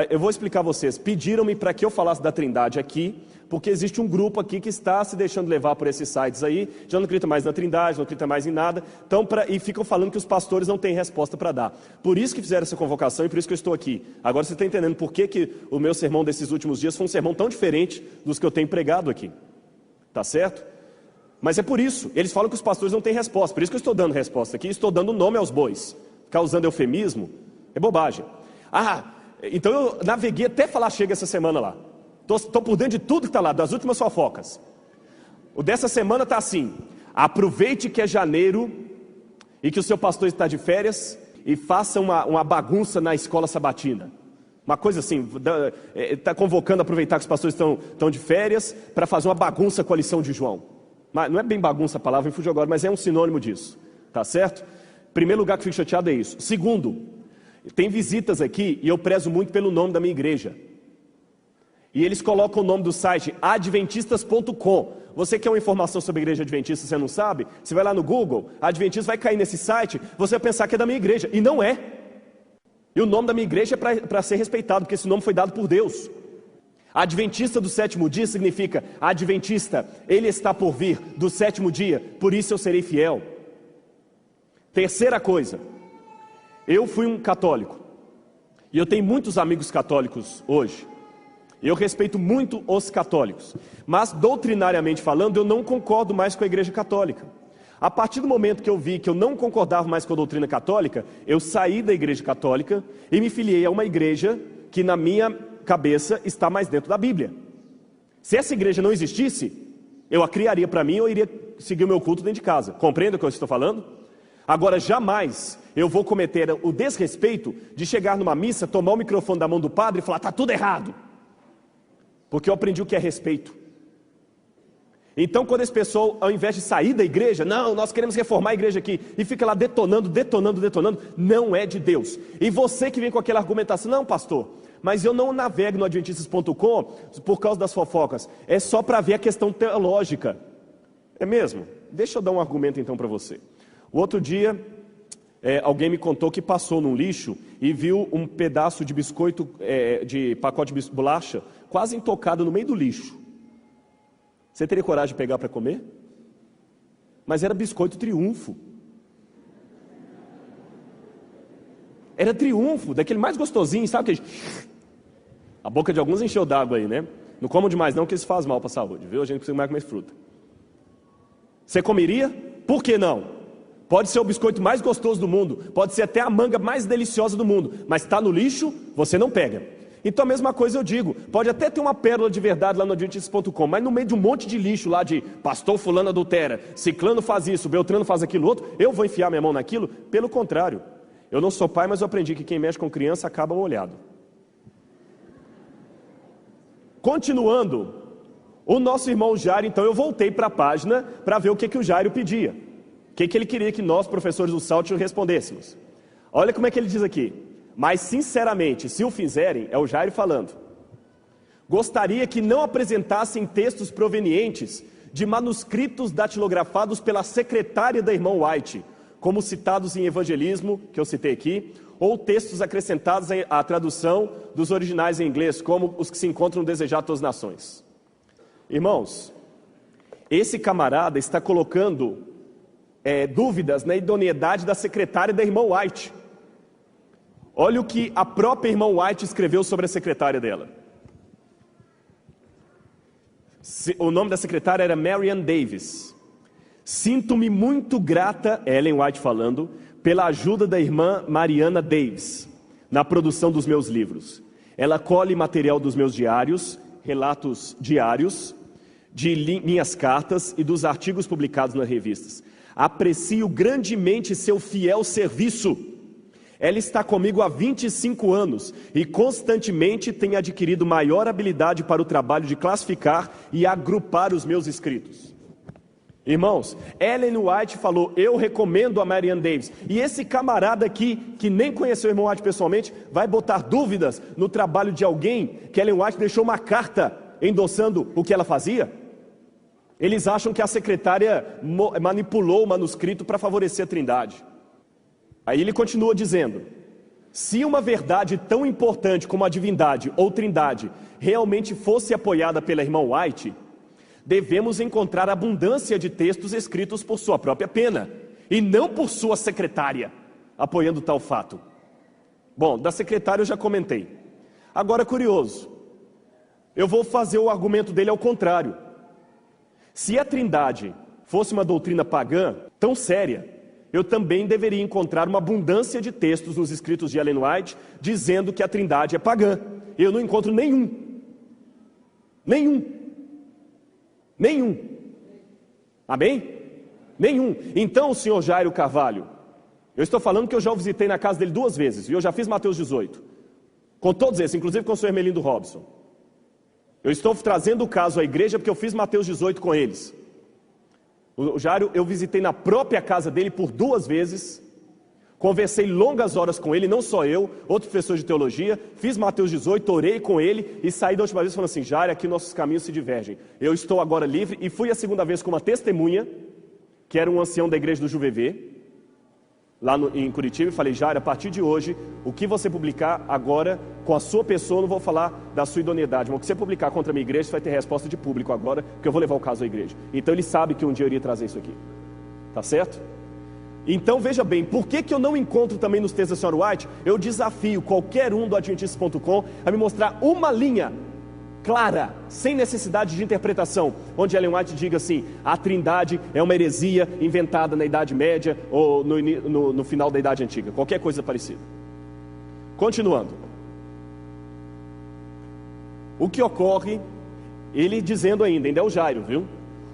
S1: eu vou explicar a vocês. Pediram-me para que eu falasse da Trindade aqui, porque existe um grupo aqui que está se deixando levar por esses sites aí, já não acredita mais na Trindade, não acredita mais em nada, então, e ficam falando que os pastores não têm resposta para dar. Por isso que fizeram essa convocação e por isso que eu estou aqui. Agora você está entendendo por que o meu sermão desses últimos dias foi um sermão tão diferente dos que eu tenho pregado aqui. Tá certo? Mas é por isso, eles falam que os pastores não têm resposta, por isso que eu estou dando resposta aqui, estou dando nome aos bois. Ficar usando eufemismo é bobagem. Então eu naveguei até falar chega essa semana lá. Estou por dentro de tudo que está lá, das últimas fofocas. O dessa semana está assim: aproveite que é janeiro e que o seu pastor está de férias e faça uma bagunça na escola sabatina. Uma coisa assim, está convocando, aproveitar que os pastores estão de férias para fazer uma bagunça com a lição de João. Mas não é bem bagunça a palavra, me fugiu agora, mas é um sinônimo disso, tá certo? Primeiro lugar que fico chateado é isso. Segundo, tem visitas aqui e eu prezo muito pelo nome da minha igreja. E eles colocam o nome do site adventistas.com. Você quer uma informação sobre a igreja adventista, você não sabe? Você vai lá no Google, Adventista vai cair nesse site, você vai pensar que é da minha igreja, e não é. E o nome da minha igreja é para ser respeitado, porque esse nome foi dado por Deus. Adventista do sétimo dia significa adventista, ele está por vir do sétimo dia, por isso eu serei fiel. Terceira coisa, eu fui um católico, e eu tenho muitos amigos católicos hoje. Eu respeito muito os católicos, mas doutrinariamente falando, eu não concordo mais com a Igreja Católica. A partir do momento que eu vi que eu não concordava mais com a doutrina católica, eu saí da Igreja Católica e me filiei a uma igreja que na minha cabeça está mais dentro da Bíblia. Se essa igreja não existisse, eu a criaria para mim, eu iria seguir o meu culto dentro de casa. Compreende o que eu estou falando? Agora, jamais eu vou cometer o desrespeito de chegar numa missa, tomar o microfone da mão do padre e falar, está tudo errado. Porque eu aprendi o que é respeito. Então, quando esse pessoal, ao invés de sair da igreja, não, nós queremos reformar a igreja aqui, e fica lá detonando, não é de Deus. E você que vem com aquela argumentação, não, pastor, mas eu não navego no adventistas.com por causa das fofocas, é só para ver a questão teológica. É mesmo? Deixa eu dar um argumento então para você. O outro dia, alguém me contou que passou num lixo e viu um pedaço de biscoito, de pacote de bolacha, quase intocado no meio do lixo. Você teria coragem de pegar para comer? Mas era biscoito Triunfo. Era Triunfo, daquele mais gostosinho, sabe? A boca de alguns encheu d'água aí, né? Não comam demais não, que isso faz mal para a saúde, viu? A gente precisa mais comer fruta. Você comeria? Por que não? Pode ser o biscoito mais gostoso do mundo, pode ser até a manga mais deliciosa do mundo, mas está no lixo, você não pega. Então a mesma coisa eu digo, pode até ter uma pérola de verdade lá no adventistas.com, mas no meio de um monte de lixo lá de pastor fulano adultera, ciclano faz isso, beltrano faz aquilo outro, eu vou enfiar minha mão naquilo? Pelo contrário, eu não sou pai, mas eu aprendi que quem mexe com criança acaba molhado. Continuando, o nosso irmão Jairo, então eu voltei para a página para ver o que o Jairo pedia, o que ele queria que nós, professores do Salto, respondêssemos. Olha como é que ele diz aqui. Mas sinceramente, se o fizerem, é o Jairo falando, gostaria que não apresentassem textos provenientes de manuscritos datilografados pela secretária da irmã White, como citados em Evangelismo, que eu citei aqui, ou textos acrescentados à tradução dos originais em inglês, como os que se encontram no Desejado de Todas as Nações. Irmãos, esse camarada está colocando dúvidas na idoneidade da secretária da irmã White. Olha o que a própria irmã White escreveu sobre a secretária dela. O nome da secretária era Marian Davis. Sinto-me muito grata, Ellen White falando, pela ajuda da irmã Mariana Davis na produção dos meus livros. Ela colhe material dos meus diários, relatos diários, de minhas cartas e dos artigos publicados nas revistas. Aprecio grandemente seu fiel serviço. Ela está comigo há 25 anos e constantemente tem adquirido maior habilidade para o trabalho de classificar e agrupar os meus escritos. Irmãos, Ellen White falou, eu recomendo a Marian Davis. E esse camarada aqui, que nem conheceu o irmão White pessoalmente, vai botar dúvidas no trabalho de alguém que Ellen White deixou uma carta endossando o que ela fazia? Eles acham que a secretária manipulou o manuscrito para favorecer a Trindade. Aí ele continua dizendo, se uma verdade tão importante como a divindade ou trindade realmente fosse apoiada pela irmã White, devemos encontrar abundância de textos escritos por sua própria pena, e não por sua secretária, apoiando tal fato. Bom, da secretária eu já comentei. Agora, curioso, eu vou fazer o argumento dele ao contrário. Se a trindade fosse uma doutrina pagã tão séria, eu também deveria encontrar uma abundância de textos nos escritos de Ellen White dizendo que a trindade é pagã. Eu não encontro nenhum. Amém? Nenhum. Então, senhor Jairo Carvalho, eu estou falando que eu já o visitei na casa dele 2 vezes, e eu já fiz Mateus 18. Com todos esses, inclusive com o senhor Hermelindo Robson. Eu estou trazendo o caso à igreja porque eu fiz Mateus 18 com eles. O Jairo, eu visitei na própria casa dele por 2 vezes, conversei longas horas com ele, não só eu, outro professor de teologia, fiz Mateus 18, orei com ele e saí da última vez falando assim, Jairo, aqui nossos caminhos se divergem, eu estou agora livre, e fui a segunda vez com uma testemunha, que era um ancião da igreja do Juvevê, lá em Curitiba e falei, Jair, a partir de hoje, o que você publicar agora com a sua pessoa, eu não vou falar da sua idoneidade, mas o que você publicar contra a minha igreja, você vai ter resposta de público agora, porque eu vou levar o caso à igreja. Então ele sabe que um dia eu iria trazer isso aqui. Tá certo? Então veja bem, por que eu não encontro também nos textos da Sra. White? Eu desafio qualquer um do Adventistas.com a me mostrar uma linha clara, sem necessidade de interpretação, onde Ellen White diga assim, a Trindade é uma heresia inventada na Idade Média ou no final da Idade Antiga, qualquer coisa parecida. Continuando, o que ocorre, ele dizendo ainda é o Jairo, viu?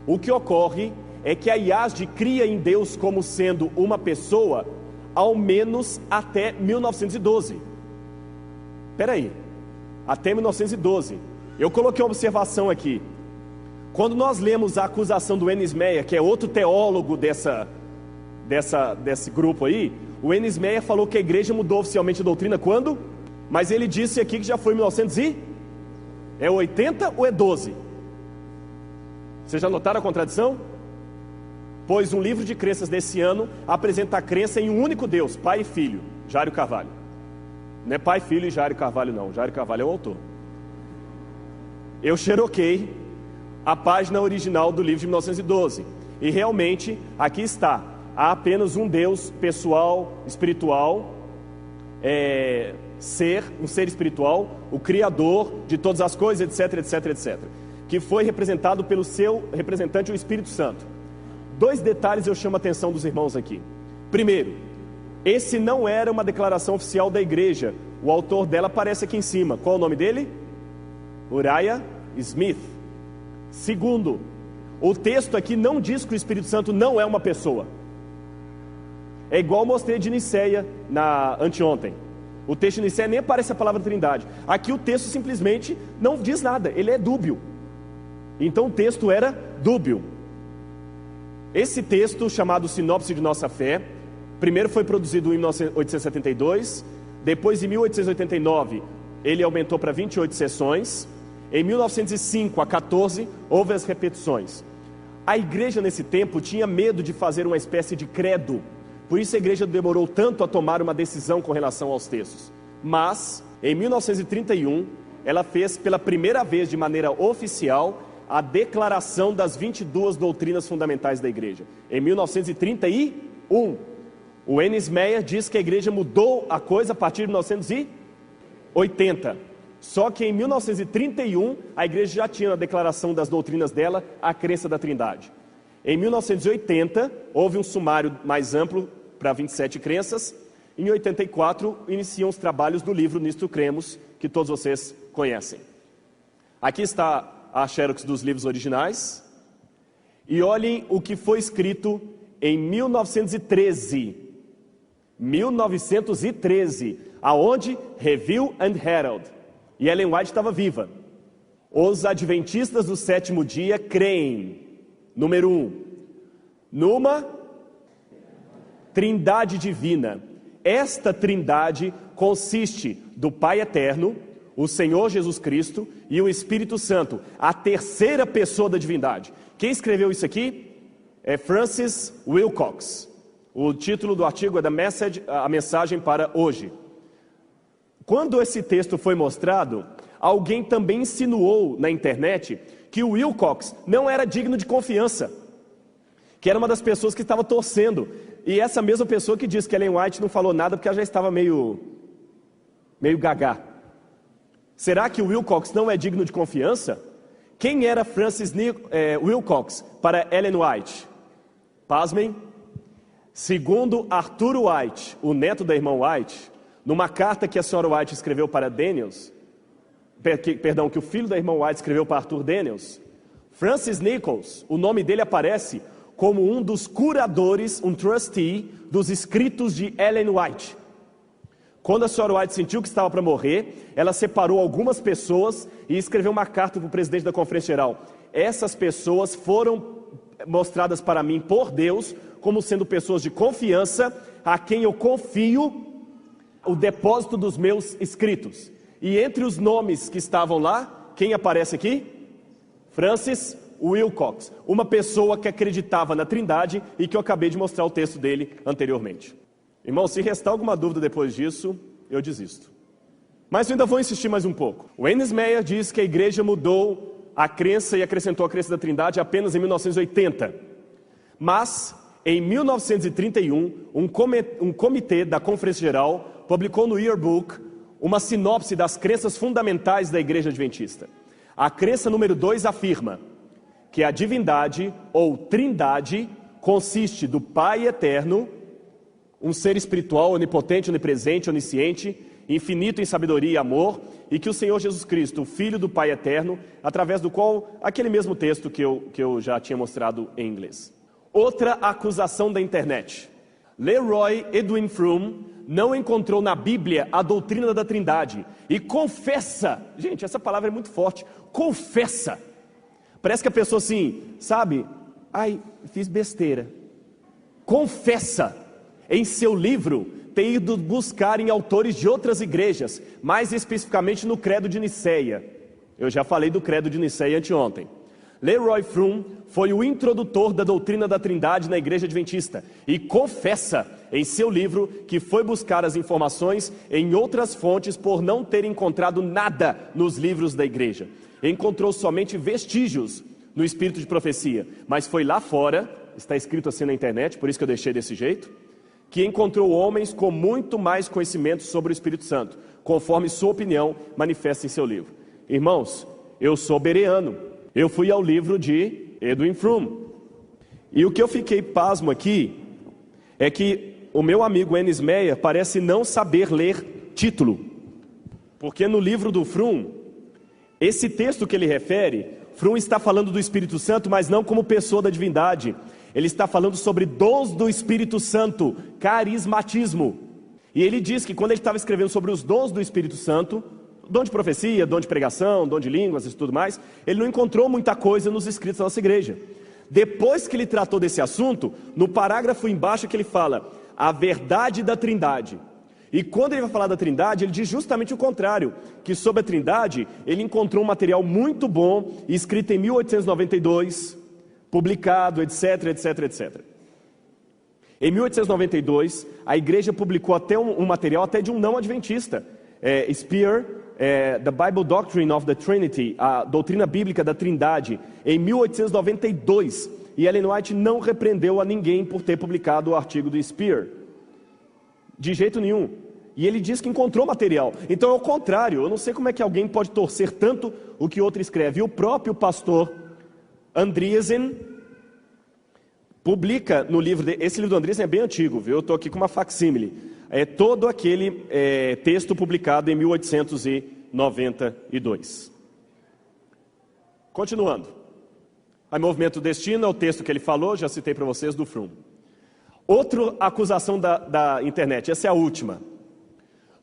S1: O que ocorre é que a IASD cria em Deus como sendo uma pessoa, ao menos até 1912. Espera aí, até 1912. Eu coloquei uma observação aqui. Quando nós lemos a acusação do Enes Meyer, que é outro teólogo desse grupo aí, o Enes Meyer falou que a igreja mudou oficialmente a doutrina quando? Mas ele disse aqui que já foi em 1980 ou é 12? Vocês já notaram a contradição? Pois um livro de crenças desse ano apresenta a crença em um único Deus, Pai e Filho, Jário Carvalho. Não é Pai, Filho e Jário Carvalho não, Jário Carvalho é o autor. Eu xeroquei a página original do livro de 1912 e realmente aqui está, há apenas um Deus pessoal, espiritual, um ser espiritual, o Criador de todas as coisas, etc, etc, etc, que foi representado pelo seu representante, o Espírito Santo. 2 detalhes eu chamo a atenção dos irmãos aqui. Primeiro, esse não era uma declaração oficial da igreja, o autor dela aparece aqui em cima, qual é o nome dele? Uriah Smith. Segundo, o texto aqui não diz que o Espírito Santo não é uma pessoa. É igual eu mostrei de Niceia anteontem. O texto de Niceia nem aparece a palavra Trindade. Aqui o texto simplesmente não diz nada, ele é dúbio. Então o texto era dúbio. Esse texto, chamado Sinopse de Nossa Fé, primeiro foi produzido em 1872, depois em 1889 ele aumentou para 28 sessões. Em 1905 a 14 houve as repetições. A igreja nesse tempo tinha medo de fazer uma espécie de credo, por isso a igreja demorou tanto a tomar uma decisão com relação aos textos. Mas em 1931 ela fez pela primeira vez de maneira oficial a declaração das 22 doutrinas fundamentais da igreja. Em 1931 o Enes Meyer diz que a igreja mudou a coisa a partir de 1980. Só que em 1931 a igreja já tinha a declaração das doutrinas dela, a crença da Trindade. Em 1980 houve um sumário mais amplo para 27 crenças. Em 84 iniciam os trabalhos do livro Nisto Cremos, que todos vocês conhecem. Aqui está a xerox dos livros originais. E olhem o que foi escrito em 1913. 1913, aonde? Review and Herald. E Ellen White estava viva. Os adventistas do 7º dia creem, número 1, numa Trindade divina. Esta Trindade consiste do Pai eterno, o Senhor Jesus Cristo e o Espírito Santo, a terceira pessoa da divindade. Quem escreveu isso aqui é Francis Wilcox. O título do artigo é A Mensagem para Hoje. Quando esse texto foi mostrado, alguém também insinuou na internet que o Wilcox não era digno de confiança, que era uma das pessoas que estava torcendo. E essa mesma pessoa que disse que Ellen White não falou nada porque ela já estava meio gagá. Será que o Wilcox não é digno de confiança? Quem era Francis Wilcox para Ellen White? Pasmem. Segundo Arthur White, o neto da irmã White, numa carta que a Sra. White escreveu para Daniels, que o filho da irmã White escreveu para Arthur Daniels, Francis Nichols, o nome dele aparece como um dos curadores, um trustee, dos escritos de Ellen White. Quando a Sra. White sentiu que estava para morrer, ela separou algumas pessoas e escreveu uma carta para o presidente da Conferência Geral. Essas pessoas foram mostradas para mim por Deus como sendo pessoas de confiança, a quem eu confio o depósito dos meus escritos. E entre os nomes que estavam lá, quem aparece aqui? Francis Wilcox, uma pessoa que acreditava na Trindade e que eu acabei de mostrar o texto dele anteriormente. Irmão, se restar alguma dúvida depois disso, eu desisto. Mas eu ainda vou insistir mais um pouco. O Wayne Meyer diz que a igreja mudou a crença e acrescentou a crença da Trindade apenas em 1980. Mas, em 1931, um comitê da Conferência Geral publicou no Yearbook uma sinopse das crenças fundamentais da Igreja Adventista. A crença número 2 afirma que a divindade ou trindade consiste do Pai eterno, um ser espiritual, onipotente, onipresente, onisciente, infinito em sabedoria e amor, e que o Senhor Jesus Cristo, o Filho do Pai eterno, através do qual, aquele mesmo texto que eu já tinha mostrado em inglês. Outra acusação da internet. Leroy Edwin Fromm não encontrou na Bíblia a doutrina da Trindade e confessa, gente, essa palavra é muito forte, confessa. Parece que a pessoa assim, sabe, ai, fiz besteira. Confessa em seu livro ter ido buscar em autores de outras igrejas, mais especificamente no Credo de Nicéia. Eu já falei do Credo de Nicéia anteontem. Leroy Fromm foi o introdutor da doutrina da Trindade na Igreja Adventista e confessa em seu livro que foi buscar as informações em outras fontes por não ter encontrado nada nos livros da igreja. Encontrou somente vestígios no espírito de profecia, mas foi lá fora, está escrito assim na internet, por isso que eu deixei desse jeito, que encontrou homens com muito mais conhecimento sobre o Espírito Santo, conforme sua opinião manifesta em seu livro. Irmãos, eu sou bereano, eu fui ao livro de Edwin Fromm, e o que eu fiquei pasmo aqui é que o meu amigo Enes Meyer parece não saber ler título, porque no livro do Fromm, esse texto que ele refere, Fromm está falando do Espírito Santo, mas não como pessoa da divindade. Ele está falando sobre dons do Espírito Santo, carismatismo. E ele diz que quando ele estava escrevendo sobre os dons do Espírito Santo, dom de profecia, dom de pregação, dom de línguas e tudo mais, ele não encontrou muita coisa nos escritos da nossa igreja. Depois que ele tratou desse assunto, no parágrafo embaixo que ele fala, a verdade da Trindade. E quando ele vai falar da Trindade, ele diz justamente o contrário, que sobre a Trindade, ele encontrou um material muito bom, escrito em 1892, publicado, etc, etc, etc. Em 1892, a igreja publicou até um material até de um não adventista, Spear, The Bible Doctrine of the Trinity, a doutrina bíblica da Trindade, em 1892, e Ellen White não repreendeu a ninguém por ter publicado o artigo do Spear, de jeito nenhum. E ele diz que encontrou material. Então é o contrário, eu não sei como é que alguém pode torcer tanto o que outro escreve. E o próprio pastor Andreasen publica no livro dele, esse livro do Andreasen é bem antigo, viu? Eu estou aqui com uma facsímile. É todo aquele texto publicado em 1892. Continuando. A Movimento do Destino é o texto que ele falou, já citei para vocês, do Fromm. Outra acusação da internet, essa é a última.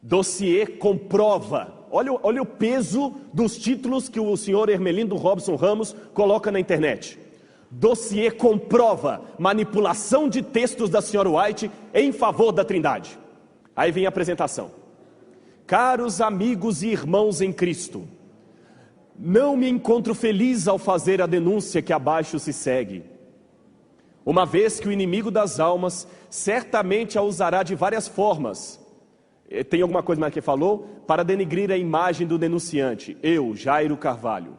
S1: Dossiê comprova. Olha o peso dos títulos que o senhor Hermelindo Robson Ramos coloca na internet. Dossiê comprova manipulação de textos da senhora White em favor da Trindade. Aí vem a apresentação. Caros amigos e irmãos em Cristo, não me encontro feliz ao fazer a denúncia que abaixo se segue, uma vez que o inimigo das almas certamente a usará de várias formas. Tem alguma coisa mais que falou? Para denegrir a imagem do denunciante. Eu, Jairo Carvalho,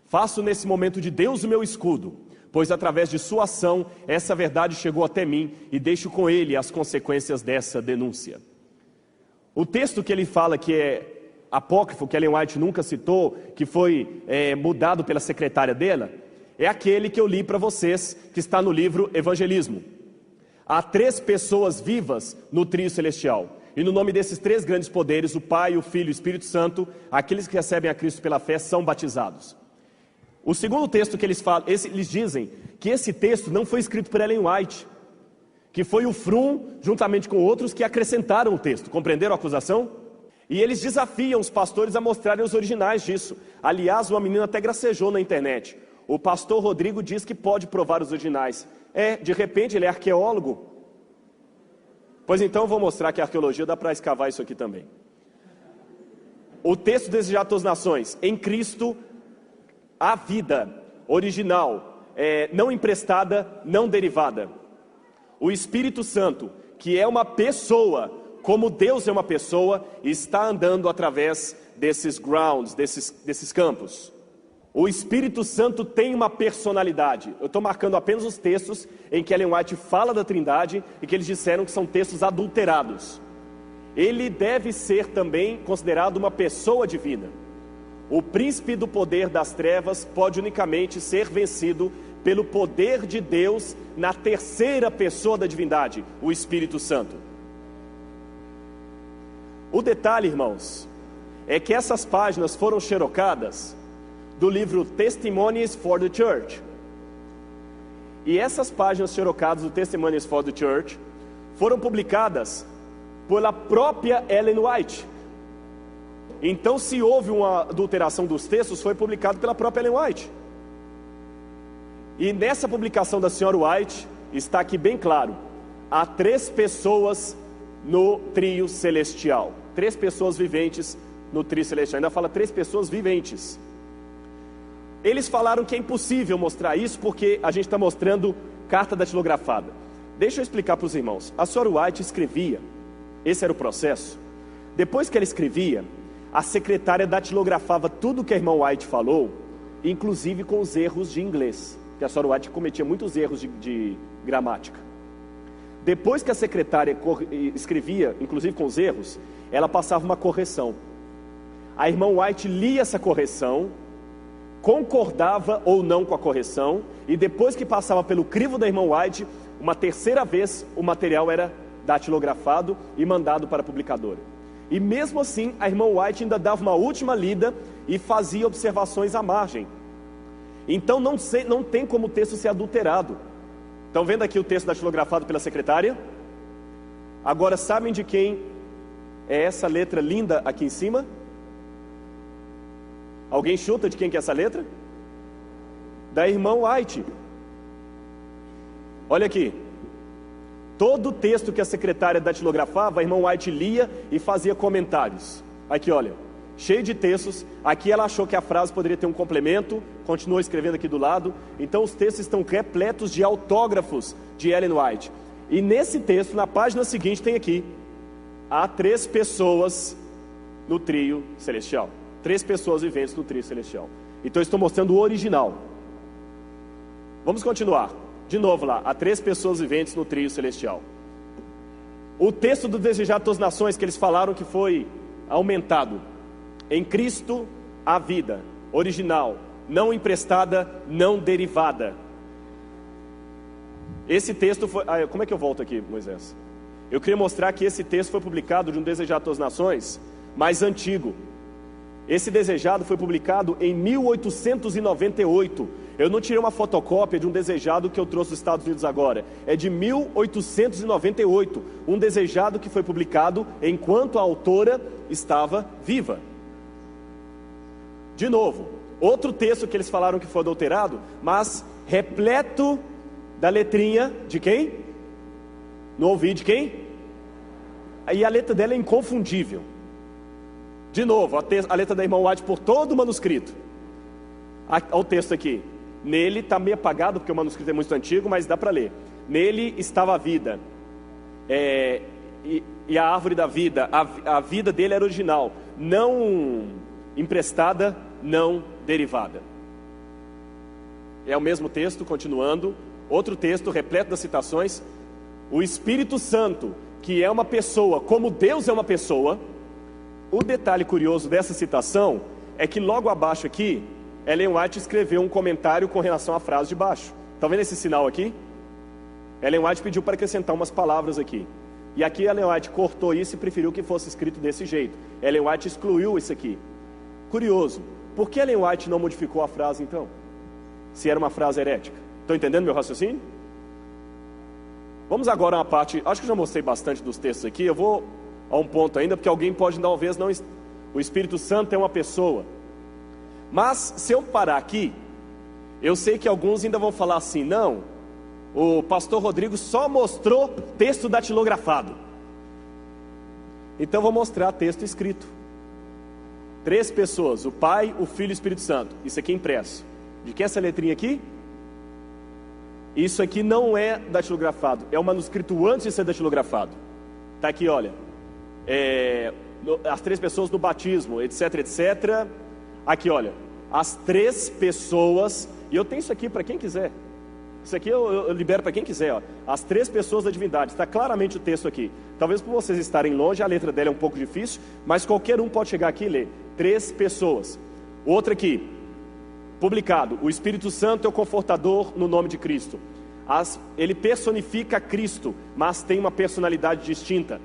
S1: faço nesse momento de Deus o meu escudo, pois através de sua ação, essa verdade chegou até mim e deixo com ele as consequências dessa denúncia. O texto que ele fala que é apócrifo, que Ellen White nunca citou, que foi mudado pela secretária dela, é aquele que eu li para vocês, que está no livro Evangelismo. Há 3 pessoas vivas no trio celestial. E no nome desses 3 grandes poderes, o Pai, o Filho e o Espírito Santo, aqueles que recebem a Cristo pela fé são batizados. O segundo texto que eles falam, eles dizem que esse texto não foi escrito por Ellen White, que foi o Fromm, juntamente com outros, que acrescentaram o texto. Compreenderam a acusação? E eles desafiam os pastores a mostrarem os originais disso. Aliás, uma menina até gracejou na internet. O pastor Rodrigo diz que pode provar os originais. De repente ele é arqueólogo. Pois então eu vou mostrar que a arqueologia dá para escavar isso aqui também. O texto desejado a todas as nações. Em Cristo, a vida original, não emprestada, não derivada. O Espírito Santo, que é uma pessoa, como Deus é uma pessoa, está andando através desses grounds, desses campos. O Espírito Santo tem uma personalidade. Eu estou marcando apenas os textos em que Ellen White fala da Trindade e que eles disseram que são textos adulterados. Ele deve ser também considerado uma pessoa divina. O príncipe do poder das trevas pode unicamente ser vencido pelo poder de Deus na terceira pessoa da divindade, o Espírito Santo. O detalhe, irmãos, é que essas páginas foram xerocadas do livro Testimonies for the Church. E essas páginas xerocadas do Testimonies for the Church foram publicadas pela própria Ellen White. Então, se houve uma adulteração dos textos, foi publicado pela própria Ellen White. E nessa publicação da senhora White, está aqui bem claro: há 3 pessoas no trio celestial. 3 pessoas viventes no trio celestial. Ainda fala 3 pessoas viventes. Eles falaram que é impossível mostrar isso porque a gente está mostrando carta datilografada. Deixa eu explicar para os irmãos. A senhora White escrevia, esse era o processo. Depois que ela escrevia, a secretária datilografava tudo que a irmã White falou, inclusive com os erros de inglês, que a senhora White cometia muitos erros de gramática. Depois que a secretária escrevia, inclusive com os erros, ela passava uma correção. A irmã White lia essa correção, concordava ou não com a correção, e depois que passava pelo crivo da irmã White, uma terceira vez o material era datilografado e mandado para a publicadora. E mesmo assim, a irmã White ainda dava uma última lida e fazia observações à margem. Então não tem como o texto ser adulterado. Estão vendo aqui o texto datilografado pela secretária? Agora, sabem de quem é essa letra linda aqui em cima? Alguém chuta de quem que é essa letra? Da irmã White. Olha aqui. Todo o texto que a secretária datilografava, a irmã White lia e fazia comentários. Aqui, olha, cheio de textos. Aqui ela achou que a frase poderia ter um complemento, continuou escrevendo aqui do lado. Então os textos estão repletos de autógrafos de Ellen White. E nesse texto, na página seguinte, tem aqui: há 3 pessoas no trio celestial. 3 pessoas viventes no trio celestial. Então eu estou mostrando o original. Vamos continuar. De novo lá, há 3 pessoas viventes no trio celestial. O texto do Desejar de Todas as Nações, que eles falaram que foi aumentado. Em Cristo a vida, original, não emprestada, não derivada. Esse texto foi... como é que eu volto aqui, Moisés? Eu queria mostrar que esse texto foi publicado de um Desejar de Todas as Nações mais antigo. Esse Desejado foi publicado em 1898. Eu não tirei uma fotocópia de um Desejado que eu trouxe dos Estados Unidos agora. É de 1898. Um Desejado que foi publicado enquanto a autora estava viva. De novo, outro texto que eles falaram que foi adulterado, mas repleto da letrinha de quem? Não ouvi de quem? E a letra dela é inconfundível. De novo, a letra da irmã White por todo o manuscrito. Olha o texto aqui. Nele, está meio apagado porque o manuscrito é muito antigo, mas dá para ler. Nele estava a vida, e a árvore da vida. A vida dele era original, não emprestada, não derivada. É o mesmo texto, continuando. Outro texto repleto das citações. O Espírito Santo, que é uma pessoa, como Deus é uma pessoa. O detalhe curioso dessa citação é que logo abaixo aqui, Ellen White escreveu um comentário com relação à frase de baixo. Está vendo esse sinal aqui? Ellen White pediu para acrescentar umas palavras aqui. E aqui Ellen White cortou isso e preferiu que fosse escrito desse jeito. Ellen White excluiu isso aqui. Curioso. Por que Ellen White não modificou a frase então? Se era uma frase herética. Estão entendendo meu raciocínio? Vamos agora a uma parte... Acho que já mostrei bastante dos textos aqui. Eu vou a um ponto ainda, porque alguém pode talvez não... O Espírito Santo é uma pessoa. Mas se eu parar aqui, eu sei que alguns ainda vão falar assim: não, o pastor Rodrigo só mostrou texto datilografado. Então vou mostrar texto escrito. 3 pessoas, o Pai, o Filho e o Espírito Santo. Isso aqui é impresso. De que é essa letrinha aqui? Isso aqui não é datilografado, é o manuscrito antes de ser datilografado. Está aqui, olha, as 3 pessoas no batismo, etc, etc. Aqui, olha, as 3 pessoas, e eu tenho isso aqui para quem quiser. Isso aqui eu libero para quem quiser, ó. As 3 pessoas da divindade, está claramente o texto aqui. Talvez por vocês estarem longe, a letra dela é um pouco difícil, mas qualquer um pode chegar aqui e ler. 3 pessoas. Outra aqui, publicado, o Espírito Santo é o confortador no nome de Cristo. Ele personifica Cristo, mas tem uma personalidade distinta.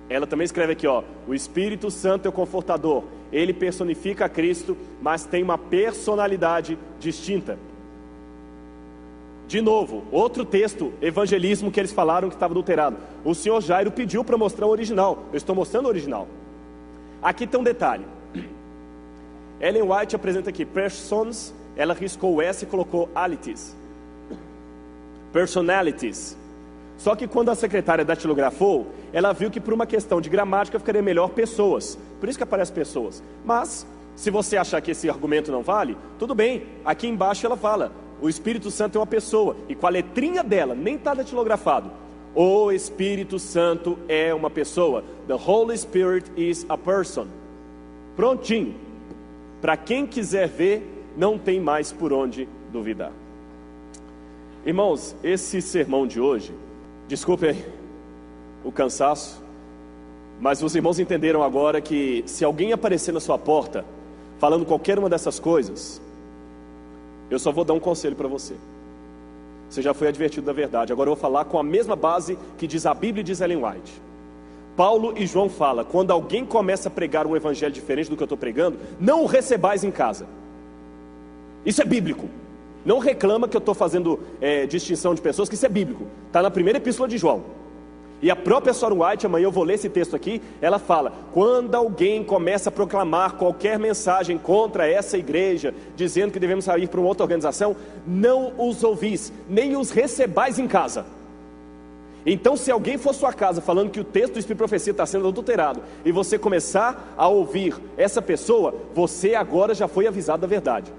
S1: Ela também escreve aqui, ó, o Espírito Santo é o confortador. Ele personifica Cristo, mas tem uma personalidade distinta. De novo, outro texto, evangelismo, que eles falaram que estava adulterado. O senhor Jairo pediu para mostrar o original. Eu estou mostrando o original. Aqui tem um detalhe. Ellen White apresenta aqui persons, ela riscou o S e colocou alities. Personalities. Só que quando a secretária datilografou, ela viu que por uma questão de gramática ficaria melhor pessoas. Por isso que aparece pessoas. Mas, se você achar que esse argumento não vale, tudo bem. Aqui embaixo ela fala, o Espírito Santo é uma pessoa. E com a letrinha dela, nem está datilografado. O Espírito Santo é uma pessoa. The Holy Spirit is a person. Prontinho. Para quem quiser ver, não tem mais por onde duvidar. Irmãos, esse sermão de hoje, desculpem o cansaço, mas os irmãos entenderam agora que se alguém aparecer na sua porta, falando qualquer uma dessas coisas, eu só vou dar um conselho para você. Você já foi advertido da verdade. Agora eu vou falar com a mesma base que diz a Bíblia e diz Ellen White. Paulo e João falam, quando alguém começa a pregar um evangelho diferente do que eu estou pregando, não o recebais em casa. Isso é bíblico. Não reclama que eu estou fazendo distinção de pessoas, que isso é bíblico. Está na primeira epístola de João. E a própria Soren White, amanhã eu vou ler esse texto aqui, ela fala, quando alguém começa a proclamar qualquer mensagem contra essa igreja, dizendo que devemos sair para uma outra organização, não os ouvis, nem os recebais em casa. Então, se alguém for à sua casa falando que o texto do Espírito de Profecia está sendo adulterado, e você começar a ouvir essa pessoa, você agora já foi avisado da verdade.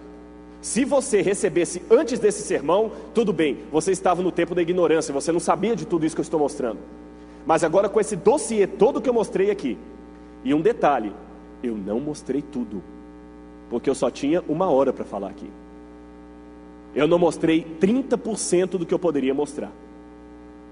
S1: Se você recebesse antes desse sermão, tudo bem, você estava no tempo da ignorância, você não sabia de tudo isso que eu estou mostrando. Mas agora com esse dossiê todo que eu mostrei aqui, e um detalhe, eu não mostrei tudo, porque eu só tinha 1 hora para falar aqui. Eu não mostrei 30% do que eu poderia mostrar.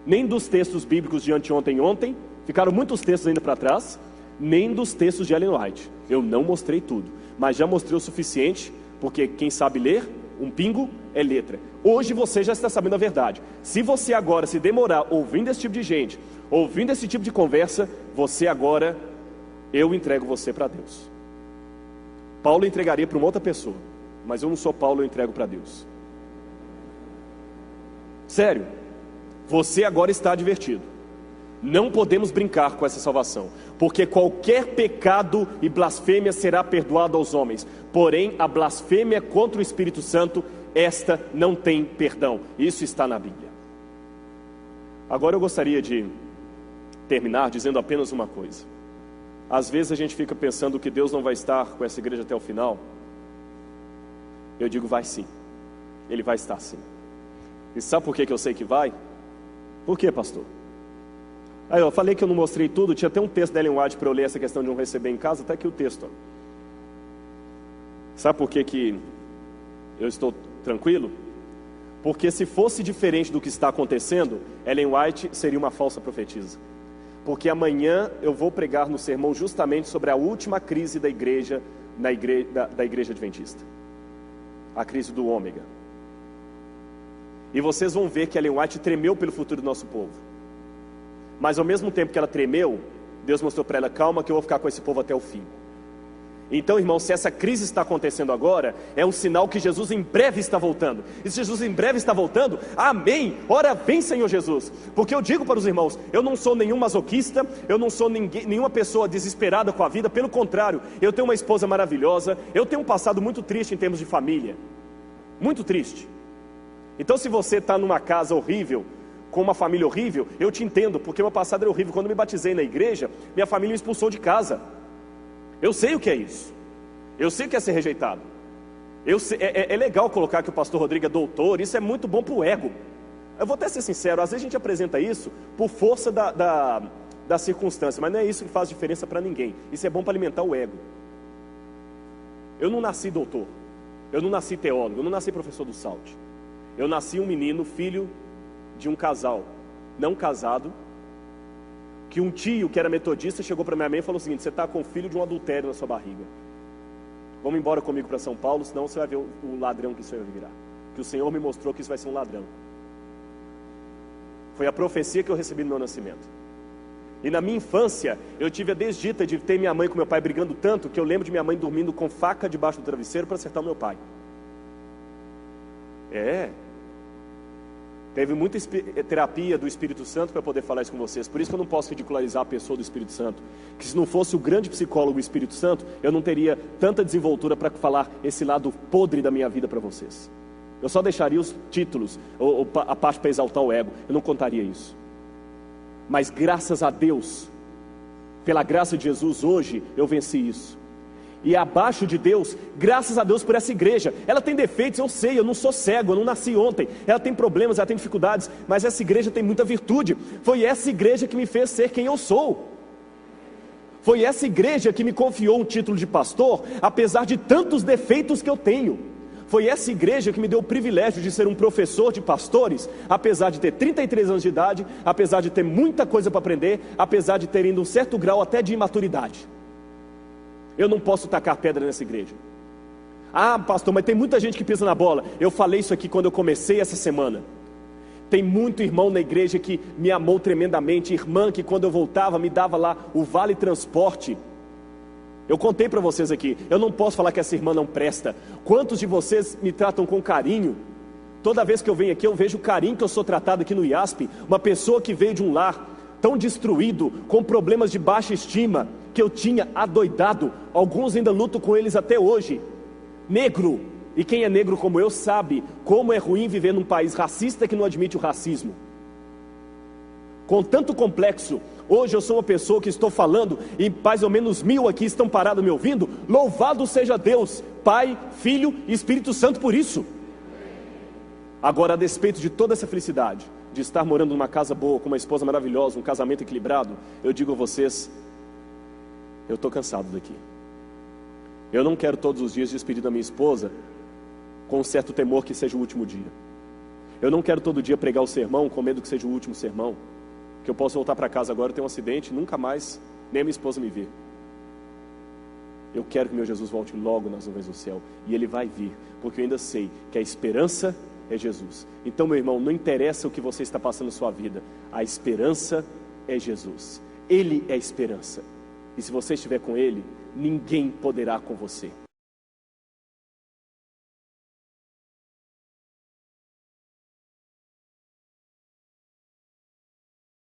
S1: Nem dos textos bíblicos de anteontem e ontem, ficaram muitos textos ainda para trás, nem dos textos de Ellen White. Eu não mostrei tudo, mas já mostrei o suficiente, porque quem sabe ler, um pingo é letra. Hoje você já está sabendo a verdade. Se você agora se demorar ouvindo esse tipo de gente, ouvindo esse tipo de conversa, você agora, eu entrego você para Deus. Paulo entregaria para uma outra pessoa, mas eu não sou Paulo, eu entrego para Deus. Sério, você agora está advertido. Não podemos brincar com essa salvação, porque qualquer pecado e blasfêmia será perdoado aos homens, porém a blasfêmia contra o Espírito Santo, esta não tem perdão. Isso está na Bíblia. Agora eu gostaria de terminar dizendo apenas uma coisa. Às vezes a gente fica pensando que Deus não vai estar com essa igreja até o final. Eu digo, vai sim. Ele vai estar sim. E sabe por que eu sei que vai? Por quê, pastor? Aí eu falei que eu não mostrei tudo, tinha até um texto da Ellen White para eu ler essa questão de não receber em casa, até aqui o texto. Sabe por que eu estou tranquilo? Porque se fosse diferente do que está acontecendo, Ellen White seria uma falsa profetisa. Porque amanhã eu vou pregar no sermão justamente sobre a última crise da igreja, da igreja adventista. A crise do ômega. E vocês vão ver que Ellen White tremeu pelo futuro do nosso povo. Mas ao mesmo tempo que ela tremeu, Deus mostrou para ela, calma que eu vou ficar com esse povo até o fim. Então, irmão, se essa crise está acontecendo agora, é um sinal que Jesus em breve está voltando. E se Jesus em breve está voltando, amém, ora vem Senhor Jesus. Porque eu digo para os irmãos, eu não sou nenhum masoquista, eu não sou nenhuma pessoa desesperada com a vida, pelo contrário, eu tenho uma esposa maravilhosa, eu tenho um passado muito triste em termos de família, muito triste. Então se você está numa casa horrível, com uma família horrível, eu te entendo, porque meu passado era horrível. Quando eu me batizei na igreja, minha família me expulsou de casa. Eu sei o que é isso. Eu sei o que é ser rejeitado. É legal colocar que o pastor Rodrigo é doutor, isso é muito bom para o ego. Eu vou até ser sincero, às vezes a gente apresenta isso por força da circunstância, mas não é isso que faz diferença para ninguém. Isso é bom para alimentar o ego. Eu não nasci doutor, eu não nasci teólogo, eu não nasci professor do SALT. Eu nasci um menino, filho de um casal não casado, que um tio que era metodista chegou para minha mãe e falou o seguinte: você está com o filho de um adultério na sua barriga. Vamos embora comigo para São Paulo, senão você vai ver o ladrão que isso vai virar. Que o Senhor me mostrou que isso vai ser um ladrão. Foi a profecia que eu recebi no meu nascimento. E na minha infância, eu tive a desdita de ter minha mãe com meu pai brigando tanto, que eu lembro de minha mãe dormindo com faca debaixo do travesseiro para acertar o meu pai. Teve muita terapia do Espírito Santo para poder falar isso com vocês. Por isso que eu não posso ridicularizar a pessoa do Espírito Santo. Que se não fosse o grande psicólogo o Espírito Santo, eu não teria tanta desenvoltura para falar esse lado podre da minha vida para vocês. Eu só deixaria os títulos, ou a parte para exaltar o ego. Eu não contaria isso. Mas graças a Deus, pela graça de Jesus, hoje eu venci isso. E abaixo de Deus, graças a Deus por essa igreja. Ela tem defeitos, eu sei, eu não sou cego, eu não nasci ontem. Ela tem problemas, ela tem dificuldades, mas essa igreja tem muita virtude. Foi essa igreja que me fez ser quem eu sou. Foi essa igreja que me confiou um título de pastor, apesar de tantos defeitos que eu tenho. Foi essa igreja que me deu o privilégio de ser um professor de pastores, apesar de ter 33 anos de idade, apesar de ter muita coisa para aprender, apesar de ter ido um certo grau até de imaturidade. Eu não posso tacar pedra nessa igreja. Ah, pastor, mas tem muita gente que pisa na bola. Eu falei isso aqui quando eu comecei essa semana. Tem muito irmão na igreja que me amou tremendamente. Irmã que quando eu voltava me dava lá o vale transporte. Eu contei para vocês aqui. Eu não posso falar que essa irmã não presta. Quantos de vocês me tratam com carinho? Toda vez que eu venho aqui eu vejo o carinho que eu sou tratado aqui no IASP. Uma pessoa que veio de um lar tão destruído, com problemas de baixa estima, que eu tinha adoidado. Alguns ainda luto com eles até hoje. Negro, e quem é negro como eu sabe como é ruim viver num país racista que não admite o racismo. Com tanto complexo, hoje eu sou uma pessoa que estou falando, e mais ou menos 1000 aqui estão parados me ouvindo. Louvado seja Deus, Pai, Filho e Espírito Santo por isso. Agora, a despeito de toda essa felicidade, de estar morando numa casa boa, com uma esposa maravilhosa, um casamento equilibrado, eu digo a vocês, eu estou cansado daqui. Eu não quero todos os dias despedir da minha esposa com um certo temor que seja o último dia. Eu não quero todo dia pregar o sermão com medo que seja o último sermão, que eu posso voltar para casa agora, ter um acidente, nunca mais nem a minha esposa me ver. Eu quero que meu Jesus volte logo nas nuvens do céu, e Ele vai vir, porque eu ainda sei que a esperança é Jesus. Então, meu irmão, não interessa o que você está passando na sua vida, a esperança é Jesus. Ele é a esperança, e se você estiver com Ele, ninguém poderá com você.